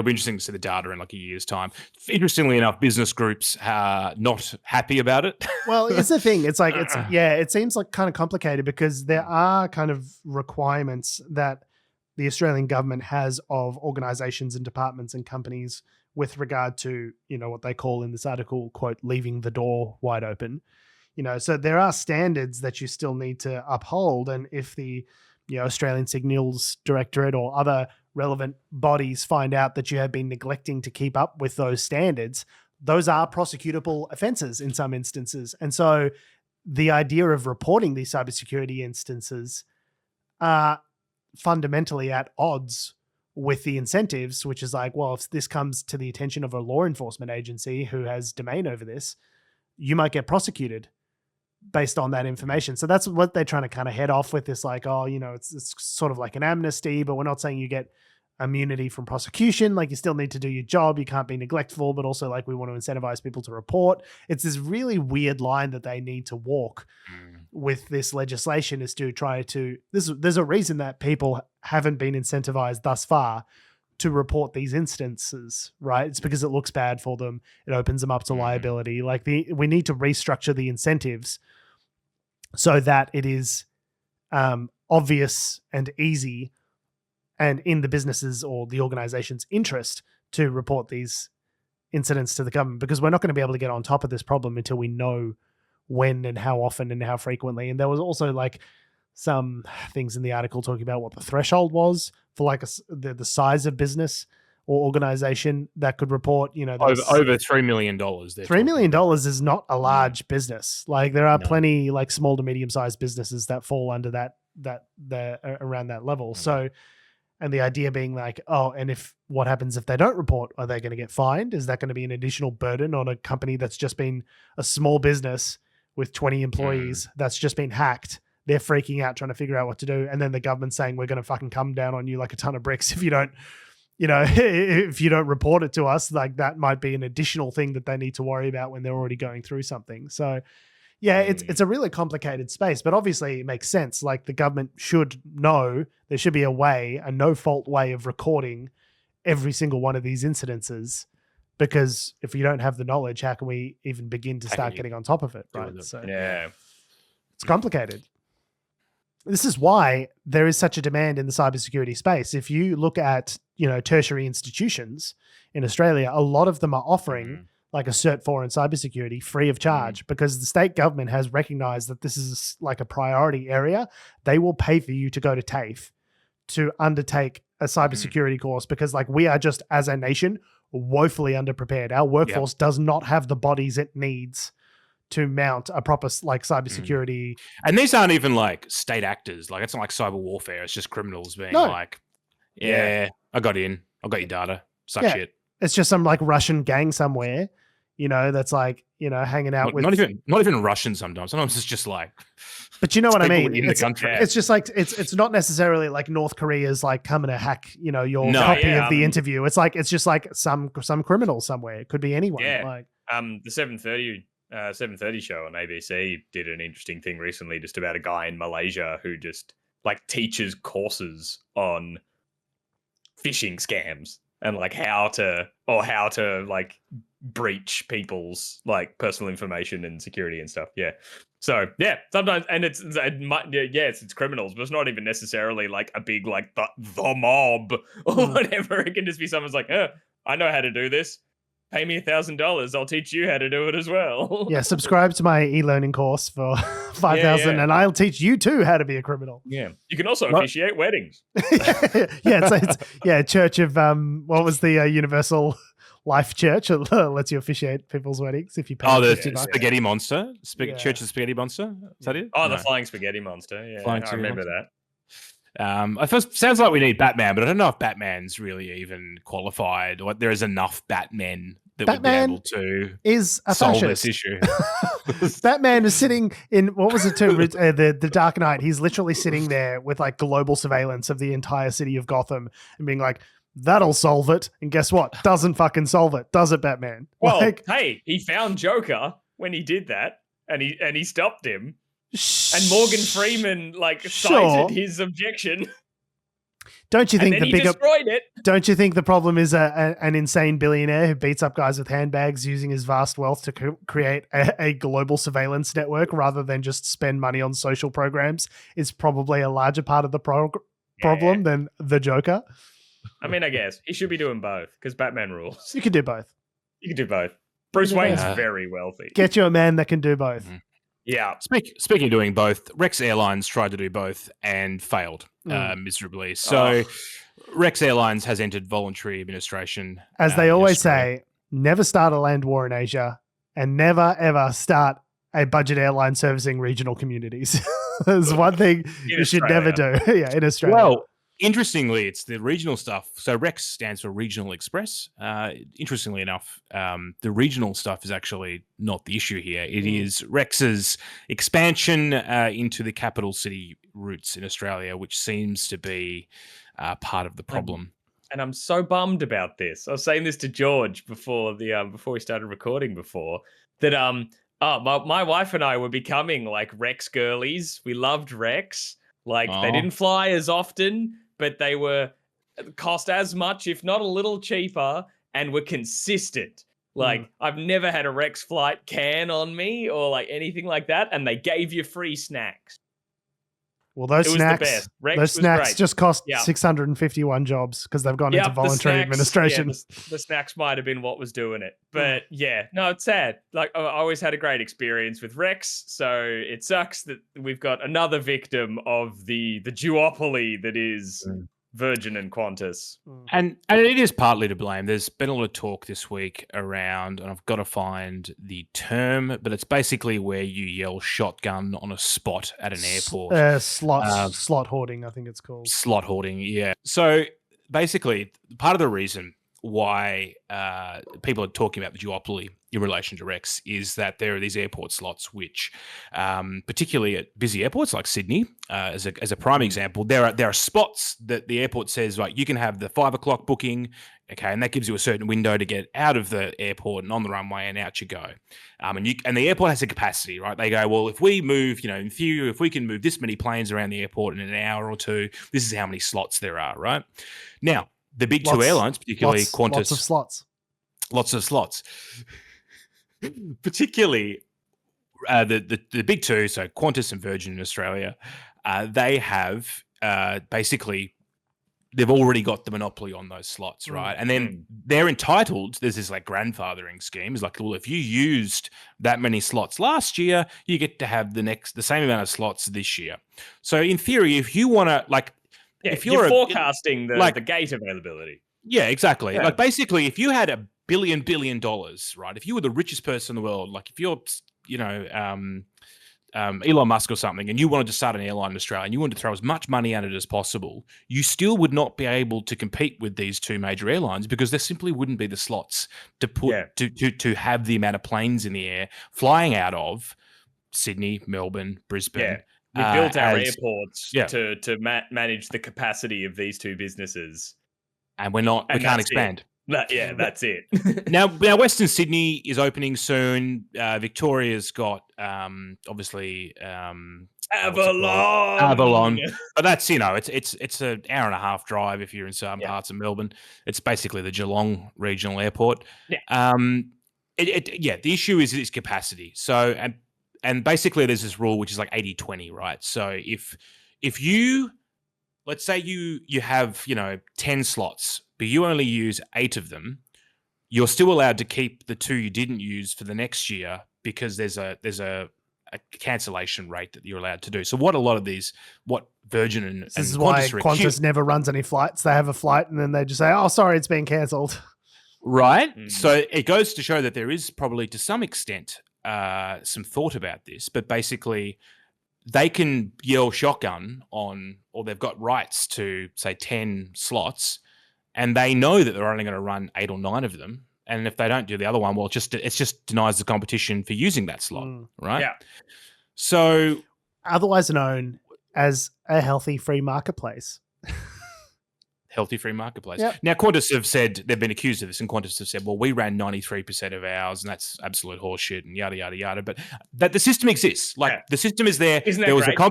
be interesting to see the data in a year's time. Interestingly enough, business groups are not happy about it. Well, it's the thing. It's it seems kind of complicated because there are kind of requirements that the Australian government has of organizations and departments and companies with regard to, what they call in this article, quote, leaving the door wide open. So there are standards that you still need to uphold. And if the, Australian Signals Directorate or other relevant bodies find out that you have been neglecting to keep up with those standards, those are prosecutable offenses in some instances. And so the idea of reporting these cybersecurity instances are fundamentally at odds with the incentives, which is if this comes to the attention of a law enforcement agency who has domain over this, you might get prosecuted based on that information. So that's what they're trying to kind of head off with this, it's sort of like an amnesty, but we're not saying you get immunity from prosecution. You still need to do your job. You can't be neglectful, but also we want to incentivize people to report. It's this really weird line that they need to walk with this legislation, is to try to, there's a reason that people haven't been incentivized thus far to report these instances, right? It's because it looks bad for them. It opens them up to liability. We need to restructure the incentives so that it is obvious and easy and in the businesses or the organization's interest to report these incidents to the government, because we're not going to be able to get on top of this problem until we know when and how often and how frequently. And there was also some things in the article talking about what the threshold was for the size of business or organization that could report, over $3 million. $3 million is not a large business. There are plenty small to medium sized businesses that fall under that around that level. So, and the idea being and if what happens if they don't report, are they going to get fined? Is that going to be an additional burden on a company that's just been a small business with 20 employees that's just been hacked? They're freaking out, trying to figure out what to do. And then the government's saying, we're going to fucking come down on you like a ton of bricks if you don't, if you don't report it to us. That might be an additional thing that they need to worry about when they're already going through something. So yeah, it's a really complicated space, but obviously it makes sense. The government should know there should be a no-fault way of recording every single one of these incidences, because if you don't have the knowledge, how can we even begin to start getting on top of it, right? So it's complicated. This is why there is such a demand in the cybersecurity space. If you look at, tertiary institutions in Australia, a lot of them are offering a Cert 4 in cybersecurity free of charge, because the state government has recognized that this is a priority area. They will pay for you to go to TAFE to undertake a cybersecurity course, because we are just, as a nation, woefully underprepared. Our workforce does not have the bodies it needs to mount a proper like cybersecurity. And these aren't even like state actors. Like it's not like cyber warfare. It's just criminals being like, I got in. I got your data. Suck shit. It's just some like Russian gang somewhere, that's like, hanging out with not even Russian sometimes. Sometimes it's just like, but you know what I mean? It's just like it's not necessarily like North Korea's like coming to hack, your copy of the interview. It's just like some criminal somewhere. It could be anyone. Yeah. Like the 7:30 show on ABC did an interesting thing recently just about a guy in Malaysia who just like teaches courses on phishing scams and like how to like breach people's like personal information and security and stuff. Yeah. So yeah, sometimes, and it's criminals, but it's not even necessarily like a big like the mob or whatever. It can just be someone's like, I know how to do this. Pay me $1,000. I'll teach you how to do it as well. Yeah, subscribe to my e-learning course for $5,000, and I'll teach you too how to be a criminal. Yeah, you can also officiate weddings. It's Church of what was the Universal Life Church? It lets you officiate people's weddings if you pay. The Spaghetti Monster, Church of Spaghetti Monster. Is that it? Oh, the Flying Spaghetti Monster. Yeah, I remember that. Sounds like we need Batman, but I don't know if Batman's really even qualified, or there is enough Batmen that Batman would be able to is a solve fascist. this issue. Batman is sitting in, what was it too? The Dark Knight. He's literally sitting there with like global surveillance of the entire city of Gotham and being like, that'll solve it. And guess what? Doesn't fucking solve it. Does it, Batman? Well, hey, he found Joker when he did that and he stopped him. And Morgan Freeman cited his objection. Don't you think destroyed it? Don't you think the problem is an insane billionaire who beats up guys with handbags using his vast wealth to create a global surveillance network rather than just spend money on social programs is probably a larger part of the problem than the Joker? I mean, I guess he should be doing both because Batman rules. You could do both. Bruce Wayne's very wealthy. Get you a man that can do both. Mm-hmm. Yeah. Speaking of doing both, Rex Airlines tried to do both and failed miserably. So Rex Airlines has entered voluntary administration. As they always say, never start a land war in Asia and never, ever start a budget airline servicing regional communities. There's one thing you should never do. In Australia. Well, interestingly, it's the regional stuff. So Rex stands for Regional Express. Interestingly enough, the regional stuff is actually not the issue here. It is Rex's expansion into the capital city routes in Australia, which seems to be part of the problem. And I'm so bummed about this. I was saying this to George before we started recording that my wife and I were becoming like Rex girlies. We loved Rex. They didn't fly as often, but they were cost as much, if not a little cheaper, and were consistent. I've never had a Rex flight can on me or like anything like that, and they gave you free snacks. Well, those snacks great. just cost 651 jobs because they've gone into voluntary administration. The snacks might have been what was doing it. But it's sad. I always had a great experience with Rex, so it sucks that we've got another victim of the duopoly that is Virgin and Qantas. And it is partly to blame. There's been a lot of talk this week around, and I've got to find the term, but it's basically where you yell shotgun on a spot at an airport. Slot hoarding, I think it's called. Slot hoarding, yeah. So basically, part of the reason why people are talking about the duopoly in relation to Rex is that there are these airport slots which, particularly at busy airports like Sydney, as a prime example, there are spots that the airport says, like, you can have the 5 o'clock booking, okay, and that gives you a certain window to get out of the airport and on the runway, and out you go. And the airport has a capacity, right? They go, well, if we move, in theory, if we can move this many planes around the airport in an hour or two, this is how many slots there are, right? Now, the big two airlines, particularly Qantas. Lots of slots. Particularly the big two, so Qantas and Virgin in Australia, they have basically, they've already got the monopoly on those slots, right? And then they're entitled, there's this like grandfathering scheme. It's like, well, if you used that many slots last year, you get to have the same amount of slots this year. So in theory, if you want to if you're forecasting the gate availability. Yeah, exactly. Like basically, if you had $1 billion, right? If you were the richest person in the world, like if you're Elon Musk or something, and you wanted to start an airline in Australia, and you wanted to throw as much money at it as possible, you still would not be able to compete with these two major airlines because there simply wouldn't be the slots to put to have the amount of planes in the air flying out of Sydney, Melbourne, Brisbane. We built our airports to manage the capacity of these two businesses, and we can't expand. That's it. Now, Western Sydney is opening soon. Victoria's got obviously Avalon, but that's it's an hour and a half drive if you're in certain parts of Melbourne. It's basically the Geelong Regional Airport. The issue is its capacity. So and basically there's this rule which is like 80-20, right? So if you let's say you have 10 slots, but you only use 8 of them, you're still allowed to keep the 2 you didn't use for the next year because there's a cancellation rate that you're allowed to do. So what Virgin and this is Qantas why Qantas never runs any flights. They have a flight and then they just say, "Oh, sorry, it's been cancelled." Right. So it goes to show that there is probably to some extent some thought about this, but basically they can yell shotgun or they've got rights to say 10 slots, and they know that they're only going to run 8 or 9 of them. And if they don't do the other one, well, it just denies the competition for using that slot, right? Yeah. So, otherwise known as a healthy free marketplace. Healthy free marketplace. Yep. Now, Qantas have said, they've been accused of this, and Qantas have said, well, we ran 93% of ours, and that's absolute horseshit, and yada, yada, yada. But that the system exists. The system is there. Isn't that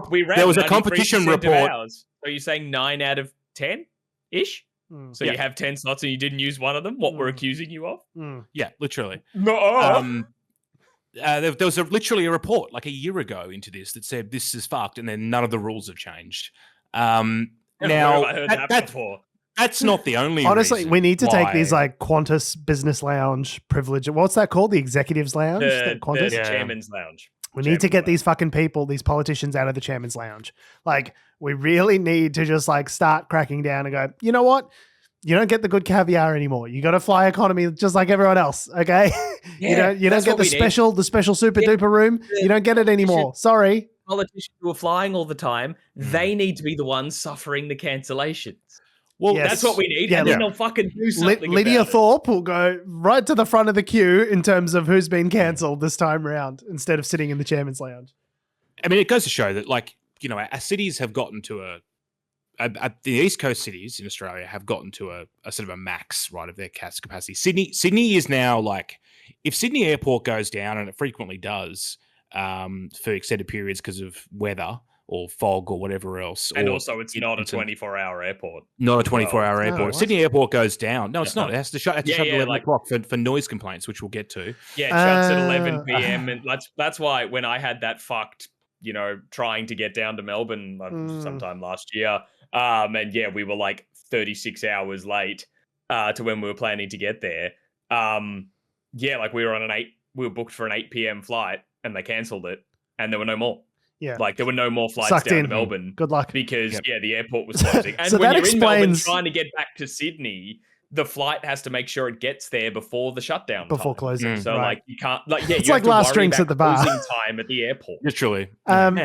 great? There was a competition report. So you're saying 9 out of 10-ish? So you have 10 slots and you didn't use one of them? What we're accusing you of? Yeah, literally. No. There was literally a report like a year ago into this that said this is fucked, and then none of the rules have changed. Now, I heard that before. That's not the only Honestly, reason we need to take why. these like Qantas Business Lounge privilege. What's that called? The Executives Lounge? The Chairman's Lounge. We need to get these fucking people, these politicians out of the Chairman's Lounge. Like, we really need to just like start cracking down and go, you know what? You don't get the good caviar anymore. You got to fly economy just like everyone else, okay? Yeah, you don't get the special super duper room. You don't get it anymore. Sorry. Politicians who are flying all the time, they need to be the ones suffering the cancellations. Well, that's what we need, and then they'll fucking do something. Lydia about Thorpe will go right to the front of the queue in terms of who's been cancelled this time round instead of sitting in the Chairman's Lounge. I mean, it goes to show that, like, our cities have gotten to the East Coast cities in Australia have gotten to a sort of a max, right, of their capacity. Sydney is now like, if Sydney Airport goes down, and it frequently does for extended periods because of weather or fog or whatever else. And also, it's not a 24-hour airport. Not a 24-hour airport. Oh, Sydney Airport goes down. No, it's not. It has to shut at 11 o'clock for noise complaints, which we'll get to. Yeah, it shuts at 11 p.m. And that's why when I had that fucked, trying to get down to Melbourne sometime last year, and we were like 36 hours late to when we were planning to get there. Like we were booked for an 8 p.m. flight, and they cancelled it, and there were no more. Yeah, like there were no more flights Sucked down in. to Melbourne. Good luck. Because the airport was closing. And So when that you're in Melbourne explains- trying to get back to Sydney, the flight has to make sure it gets there before the shutdown. Before time. closing. So right. like you can't It's you like have to last worry drinks about at the bar. closing time at the airport. Literally.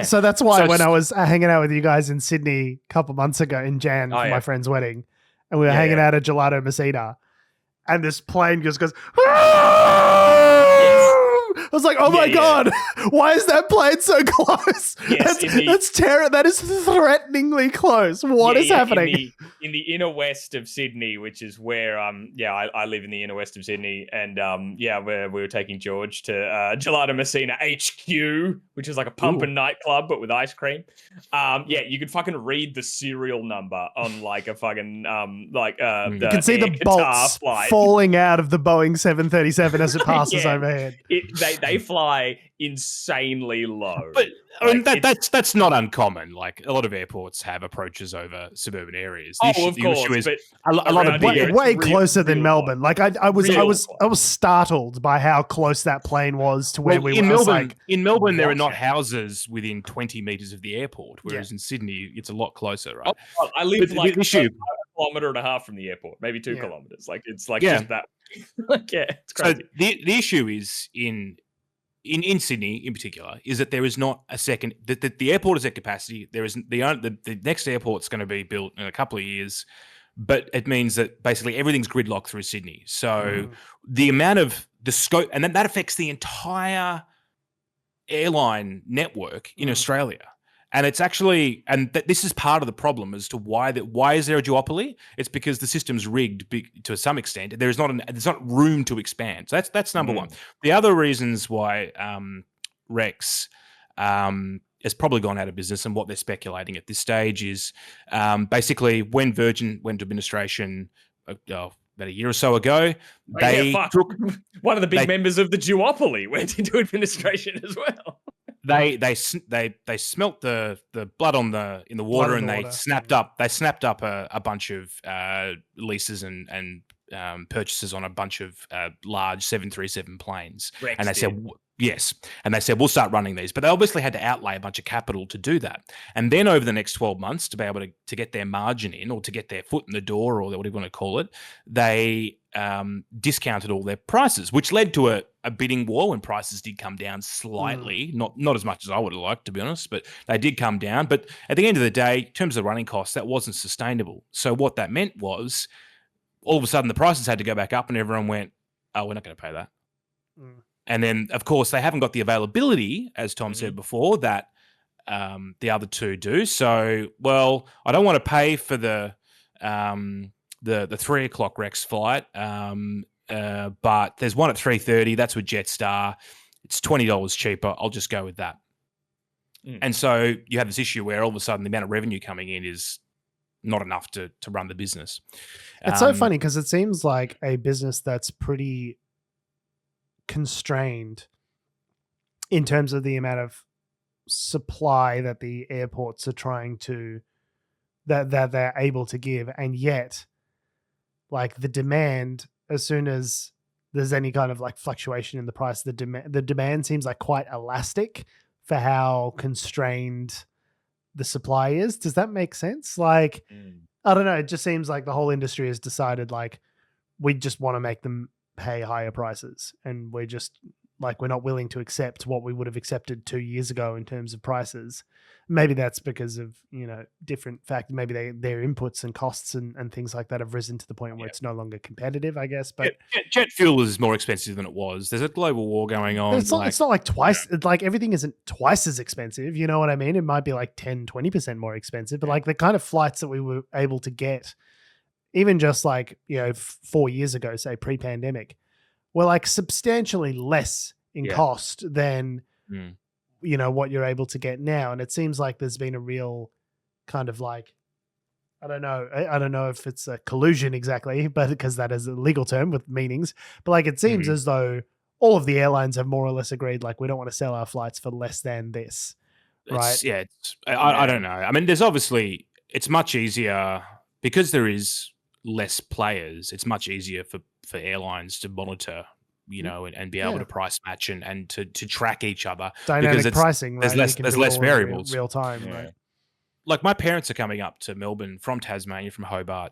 So that's why So when s- I was hanging out with you guys in Sydney a couple months ago in Jan for my friend's wedding, and we were hanging out at Gelato Messina, and this plane just goes, I was like, oh my God, why is that plane so close? That's terror. That is threateningly close. What is happening? In the inner west of Sydney, which is where I live in the inner west of Sydney, and where we were taking George to Gelato Messina HQ, which is like a pump and nightclub but with ice cream. You could fucking read the serial number on like a fucking You can see the bolts falling out of the Boeing 737 as it passes overhead. They fly insanely low. But I mean, that's not uncommon. Like a lot of airports have approaches over suburban areas. Of course, but a lot of big way closer than Melbourne. Like I was startled by how close that plane was to where we were. In Melbourne, there are not houses within 20 meters of the airport, whereas in Sydney, it's a lot closer, right? I live the issue. a kilometer and a half from the airport, maybe 2 kilometers. Like it's like just that. It's crazy. So the issue is in in Sydney in particular is that there is not a second. The airport is at capacity. There isn't the next airport's going to be built in a couple of years, but it means that basically everything's gridlocked through Sydney. So the amount of the scope, and then that affects the entire airline network in Australia. And it's actually, this is part of the problem as to why is there a duopoly? It's because the system's rigged to some extent. There's not room to expand. So that's number one. The other reasons why Rex has probably gone out of business, and what they're speculating at this stage is basically when Virgin went to administration about a year or so ago, they took one of the big members of the duopoly went into administration as well. They smelt the blood in the water, and they snapped up a bunch of leases and purchases on a bunch of large 737 planes. Rex and they said yes, and they said we'll start running these, but they obviously had to outlay a bunch of capital to do that. And then over the next 12 months, to be able to get their margin in, or to get their foot in the door, or whatever you want to call it, they discounted all their prices, which led to a bidding war when prices did come down slightly, not as much as I would have liked, to be honest, but they did come down. But at the end of the day, in terms of running costs, that wasn't sustainable. So what that meant was all of a sudden the prices had to go back up, and everyone went, oh, we're not going to pay that. And then, of course, they haven't got the availability, as Tom said before, that the other two do. So, well, I don't want to pay for the 3 o'clock Rex flight, but there's one at 3:30. That's with Jetstar. It's $20 cheaper. I'll just go with that. And so you have this issue where all of a sudden the amount of revenue coming in is not enough to run the business. It's so funny because it seems like a business that's pretty constrained in terms of the amount of supply that the airports are trying to that they're able to give, and yet like the demand, as soon as there's any kind of like fluctuation in the price, the demand seems like quite elastic for how constrained the supply is. Does that make sense? Like I don't know, it just seems like the whole industry has decided like we just want to make them pay higher prices, and we're just like we're not willing to accept what we would have accepted 2 years ago in terms of prices. Maybe that's because of different factors. Maybe their inputs and costs and things like that have risen to the point where it's no longer competitive, I guess. But jet fuel is more expensive than it was. There's a global war going on. It's not like twice. Like everything isn't twice as expensive. You know what I mean? It might be like 10-20% more expensive, but like the kind of flights that we were able to get, even just like 4 years ago, say pre-pandemic, were like substantially less in cost than what you're able to get now. And it seems like there's been a real kind of like, I don't know if it's a collusion exactly, but because that is a legal term with meanings, but like it seems as though all of the airlines have more or less agreed like we don't want to sell our flights for less than this, right? I don't know. I mean, there's obviously, it's much easier because there is less players. It's much easier for airlines to monitor, and be able to price match and to track each other. Dynamic because pricing, right? There's less variables. Real time, right? Like my parents are coming up to Melbourne from Tasmania, from Hobart,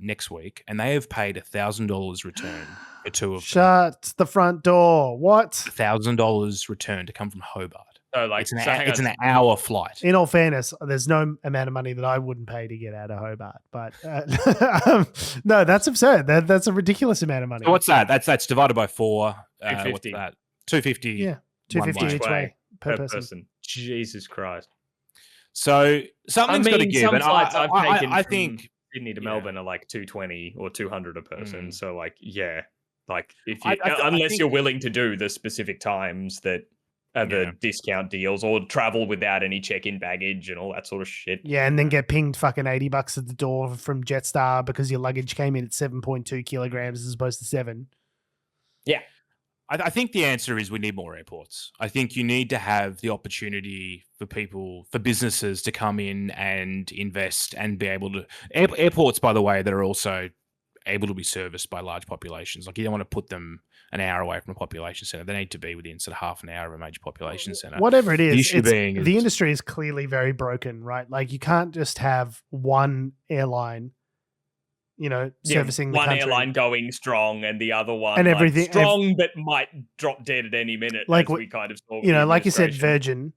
next week, and they have paid $1,000 return for two of them. Shut the front door. What? $1,000 return to come from Hobart. So like it's an hour flight. In all fairness, there's no amount of money that I wouldn't pay to get out of Hobart, but no, that's absurd. That's a ridiculous amount of money. So what's that? That's divided by 4. 250. What's that? 250. Yeah, 250 each way per person. Jesus Christ. So something's got to give. Some and flights I've taken I from think Sydney to Melbourne are like 220 or 200 a person. So like, like if you unless you're willing to do the specific times that are the discount deals, or travel without any check-in baggage and all that sort of shit. Yeah, and then get pinged fucking $80 at the door from Jetstar because your luggage came in at 7.2 kilograms as opposed to 7. Yeah. I think the answer is we need more airports. I think you need to have the opportunity for businesses to come in and invest and be able to... Airports, by the way, that are also able to be serviced by large populations. Like you don't want to put them an hour away from a population center. They need to be within sort of half an hour of a major population center. Whatever it is, the industry is clearly very broken, right? Like you can't just have one airline servicing the one country. airline going strong and the other one and everything strong, but might drop dead at any minute. Like as we kind of saw. Like you said, Virgin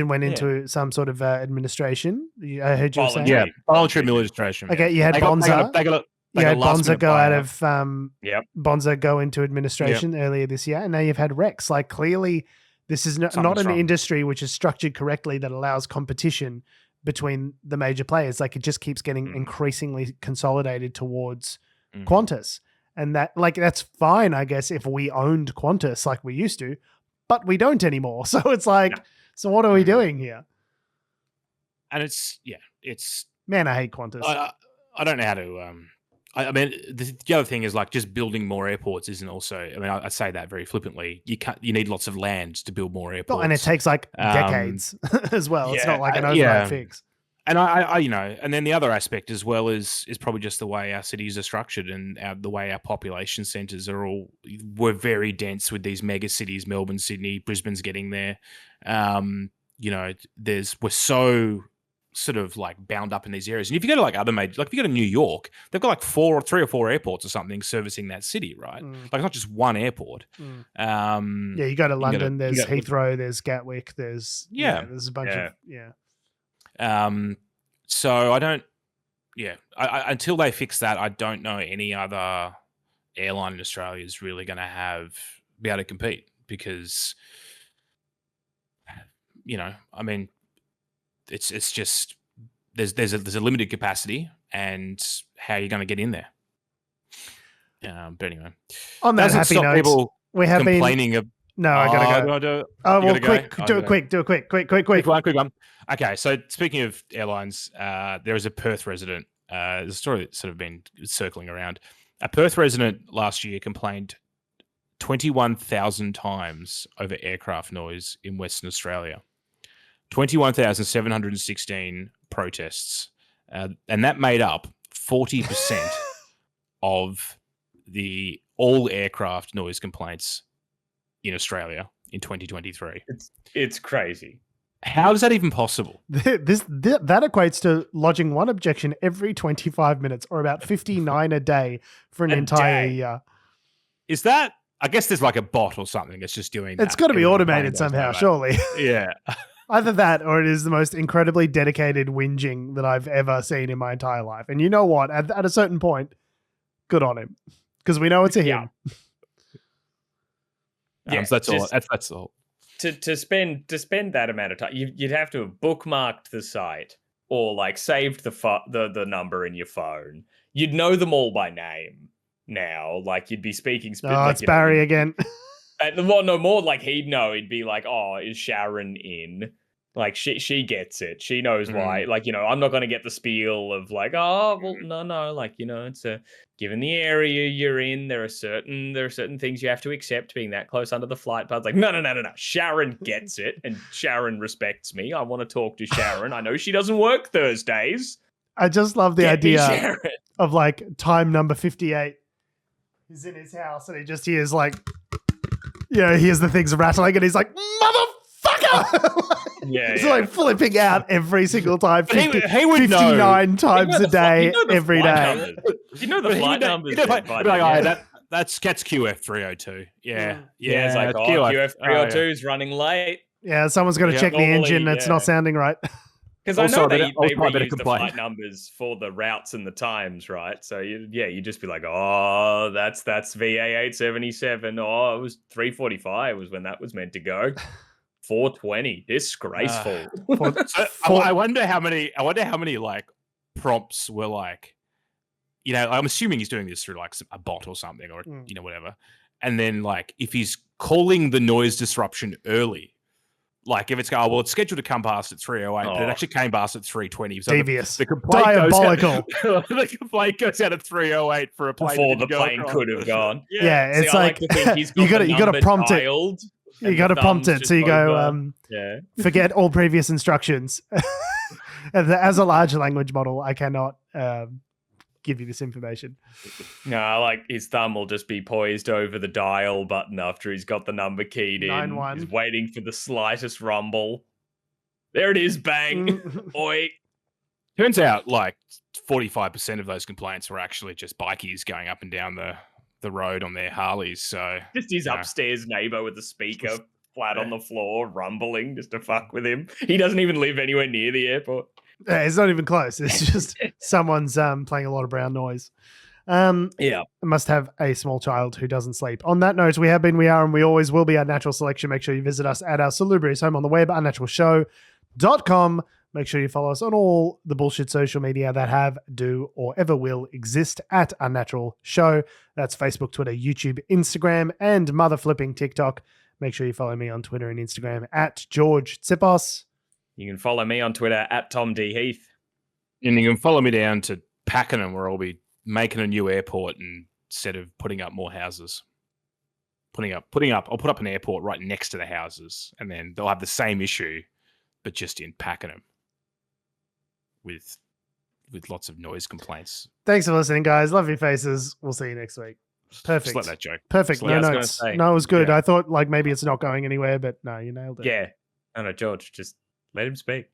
went into some sort of administration. I heard you saying, voluntary administration. Okay, you had Bonza. You had Bonza go out of Bonza go into administration earlier this year, and now you've had Rex. Like clearly, this is not an industry which is structured correctly that allows competition between the major players. Like it just keeps getting increasingly consolidated towards Qantas, and that's fine, I guess, if we owned Qantas like we used to, but we don't anymore. So it's like, so what are we doing here? And it's man, I hate Qantas. I don't know how to. I mean, the other thing is like just building more airports isn't also. I mean, I say that very flippantly. You need lots of land to build more airports, and it takes like decades as well. It's not like an overnight fix. And I and then the other aspect as well is probably just the way our cities are structured and the way our population centres we're very dense with these mega cities. Melbourne, Sydney, Brisbane's getting there. We're so sort of like bound up in these areas. And if you go to like other major, like if you go to New York, they've got like 3 or 4 airports or something servicing that city, right? Like it's not just one airport. You go to London, there's Heathrow, there's Gatwick, there's there's a bunch of so I don't I until they fix that, I don't know any other airline in Australia is really going to be able to compete because I mean it's just there's a limited capacity and how you're going to get in there. But anyway, on that happy note, people we have complaining been. No, I gotta go. Do it quick. Quick one. Okay, so speaking of airlines, there is a Perth resident. There's a story that's sort of been circling around. A Perth resident last year complained 21,000 times over aircraft noise in Western Australia. 21,716 protests, and that made up 40% of all aircraft noise complaints in Australia in 2023. It's crazy. How is that even possible? That equates to lodging one objection every 25 minutes, or about 59 a day for an entire year. Is that? I guess there's like a bot or something that's just doing that. It's got to be automated somehow, surely. Yeah. Either that or it is the most incredibly dedicated whinging that I've ever seen in my entire life. And you know what? At a certain point, good on him. Because we know it's a him. So that's all. That's all. To spend that amount of time, you'd have to have bookmarked the site or like saved the number in your phone. You'd know them all by name now. Like you'd be speaking. It's Barry again. Well, no more. Like he'd know. He'd be like, "Oh, is Sharon in?" Like she gets it. She knows why. Like I'm not going to get the spiel of like, "Oh, well, no." Like it's given the area you're in, there are certain things you have to accept being that close under the flight path. Like, no. Sharon gets it, and Sharon respects me. I want to talk to Sharon. I know she doesn't work Thursdays. I just love the idea of like time number 58. He's in his house and he just hears like. He hears the things rattling and he's like, motherfucker! He's like flipping out every single time. He would 59 know. times a day, every day. You know the flight numbers. That's QF 302. Yeah. It's like, QF 302 is running late. Yeah, someo's got to check the engine. It's not sounding right. Because I know they reuse the flight numbers for the routes and the times, right? So you just be like, oh, that's VA 877. Oh, it was 3:45 was when that was meant to go. 4:20, disgraceful. I wonder how many like prompts were like, I'm assuming he's doing this through like a bot or something or whatever. And then like if he's calling the noise disruption early. Like if it's it's scheduled to come past at 3:08, but it actually came past at 3:20. So devious, the complaint diabolical. The complaint goes out at 3:08 for a plane before the plane could have gone. Yeah, it's like you got to prompt it. You got to prompt it, so you go. Forget all previous instructions. As a large language model, I cannot give you this information. No, like his thumb will just be poised over the dial button after he's got the number keyed in. 9-1. He's waiting for the slightest rumble. There it is, bang. Oi. Turns out like 45% of those complaints were actually just bikies going up and down the road on their Harleys. So just his upstairs neighbor with the speaker flat on the floor, rumbling just to fuck with him. He doesn't even live anywhere near the airport. Yeah, it's not even close. It's just someone's playing a lot of brown noise. Must have a small child who doesn't sleep. On that note, we have been, we are, and we always will be Unnatural Selection. Make sure you visit us at our salubrious home on the web, unnaturalshow.com. Make sure you follow us on all the bullshit social media that have, do, or ever will exist at Unnatural Show. That's Facebook, Twitter, YouTube, Instagram, and mother flipping TikTok. Make sure you follow me on Twitter and Instagram at George Tsipos. You can follow me on Twitter at Tom D. Heath. And you can follow me down to Pakenham, where I'll be making a new airport instead of putting up more houses. I'll put up an airport right next to the houses, and then they'll have the same issue, but just in Pakenham with lots of noise complaints. Thanks for listening, guys. Love your faces. We'll see you next week. Perfect. Just let that joke. Perfect. No notes. No, it was good. I thought like maybe it's not going anywhere, but no, you nailed it. Yeah. No, George, just let him speak.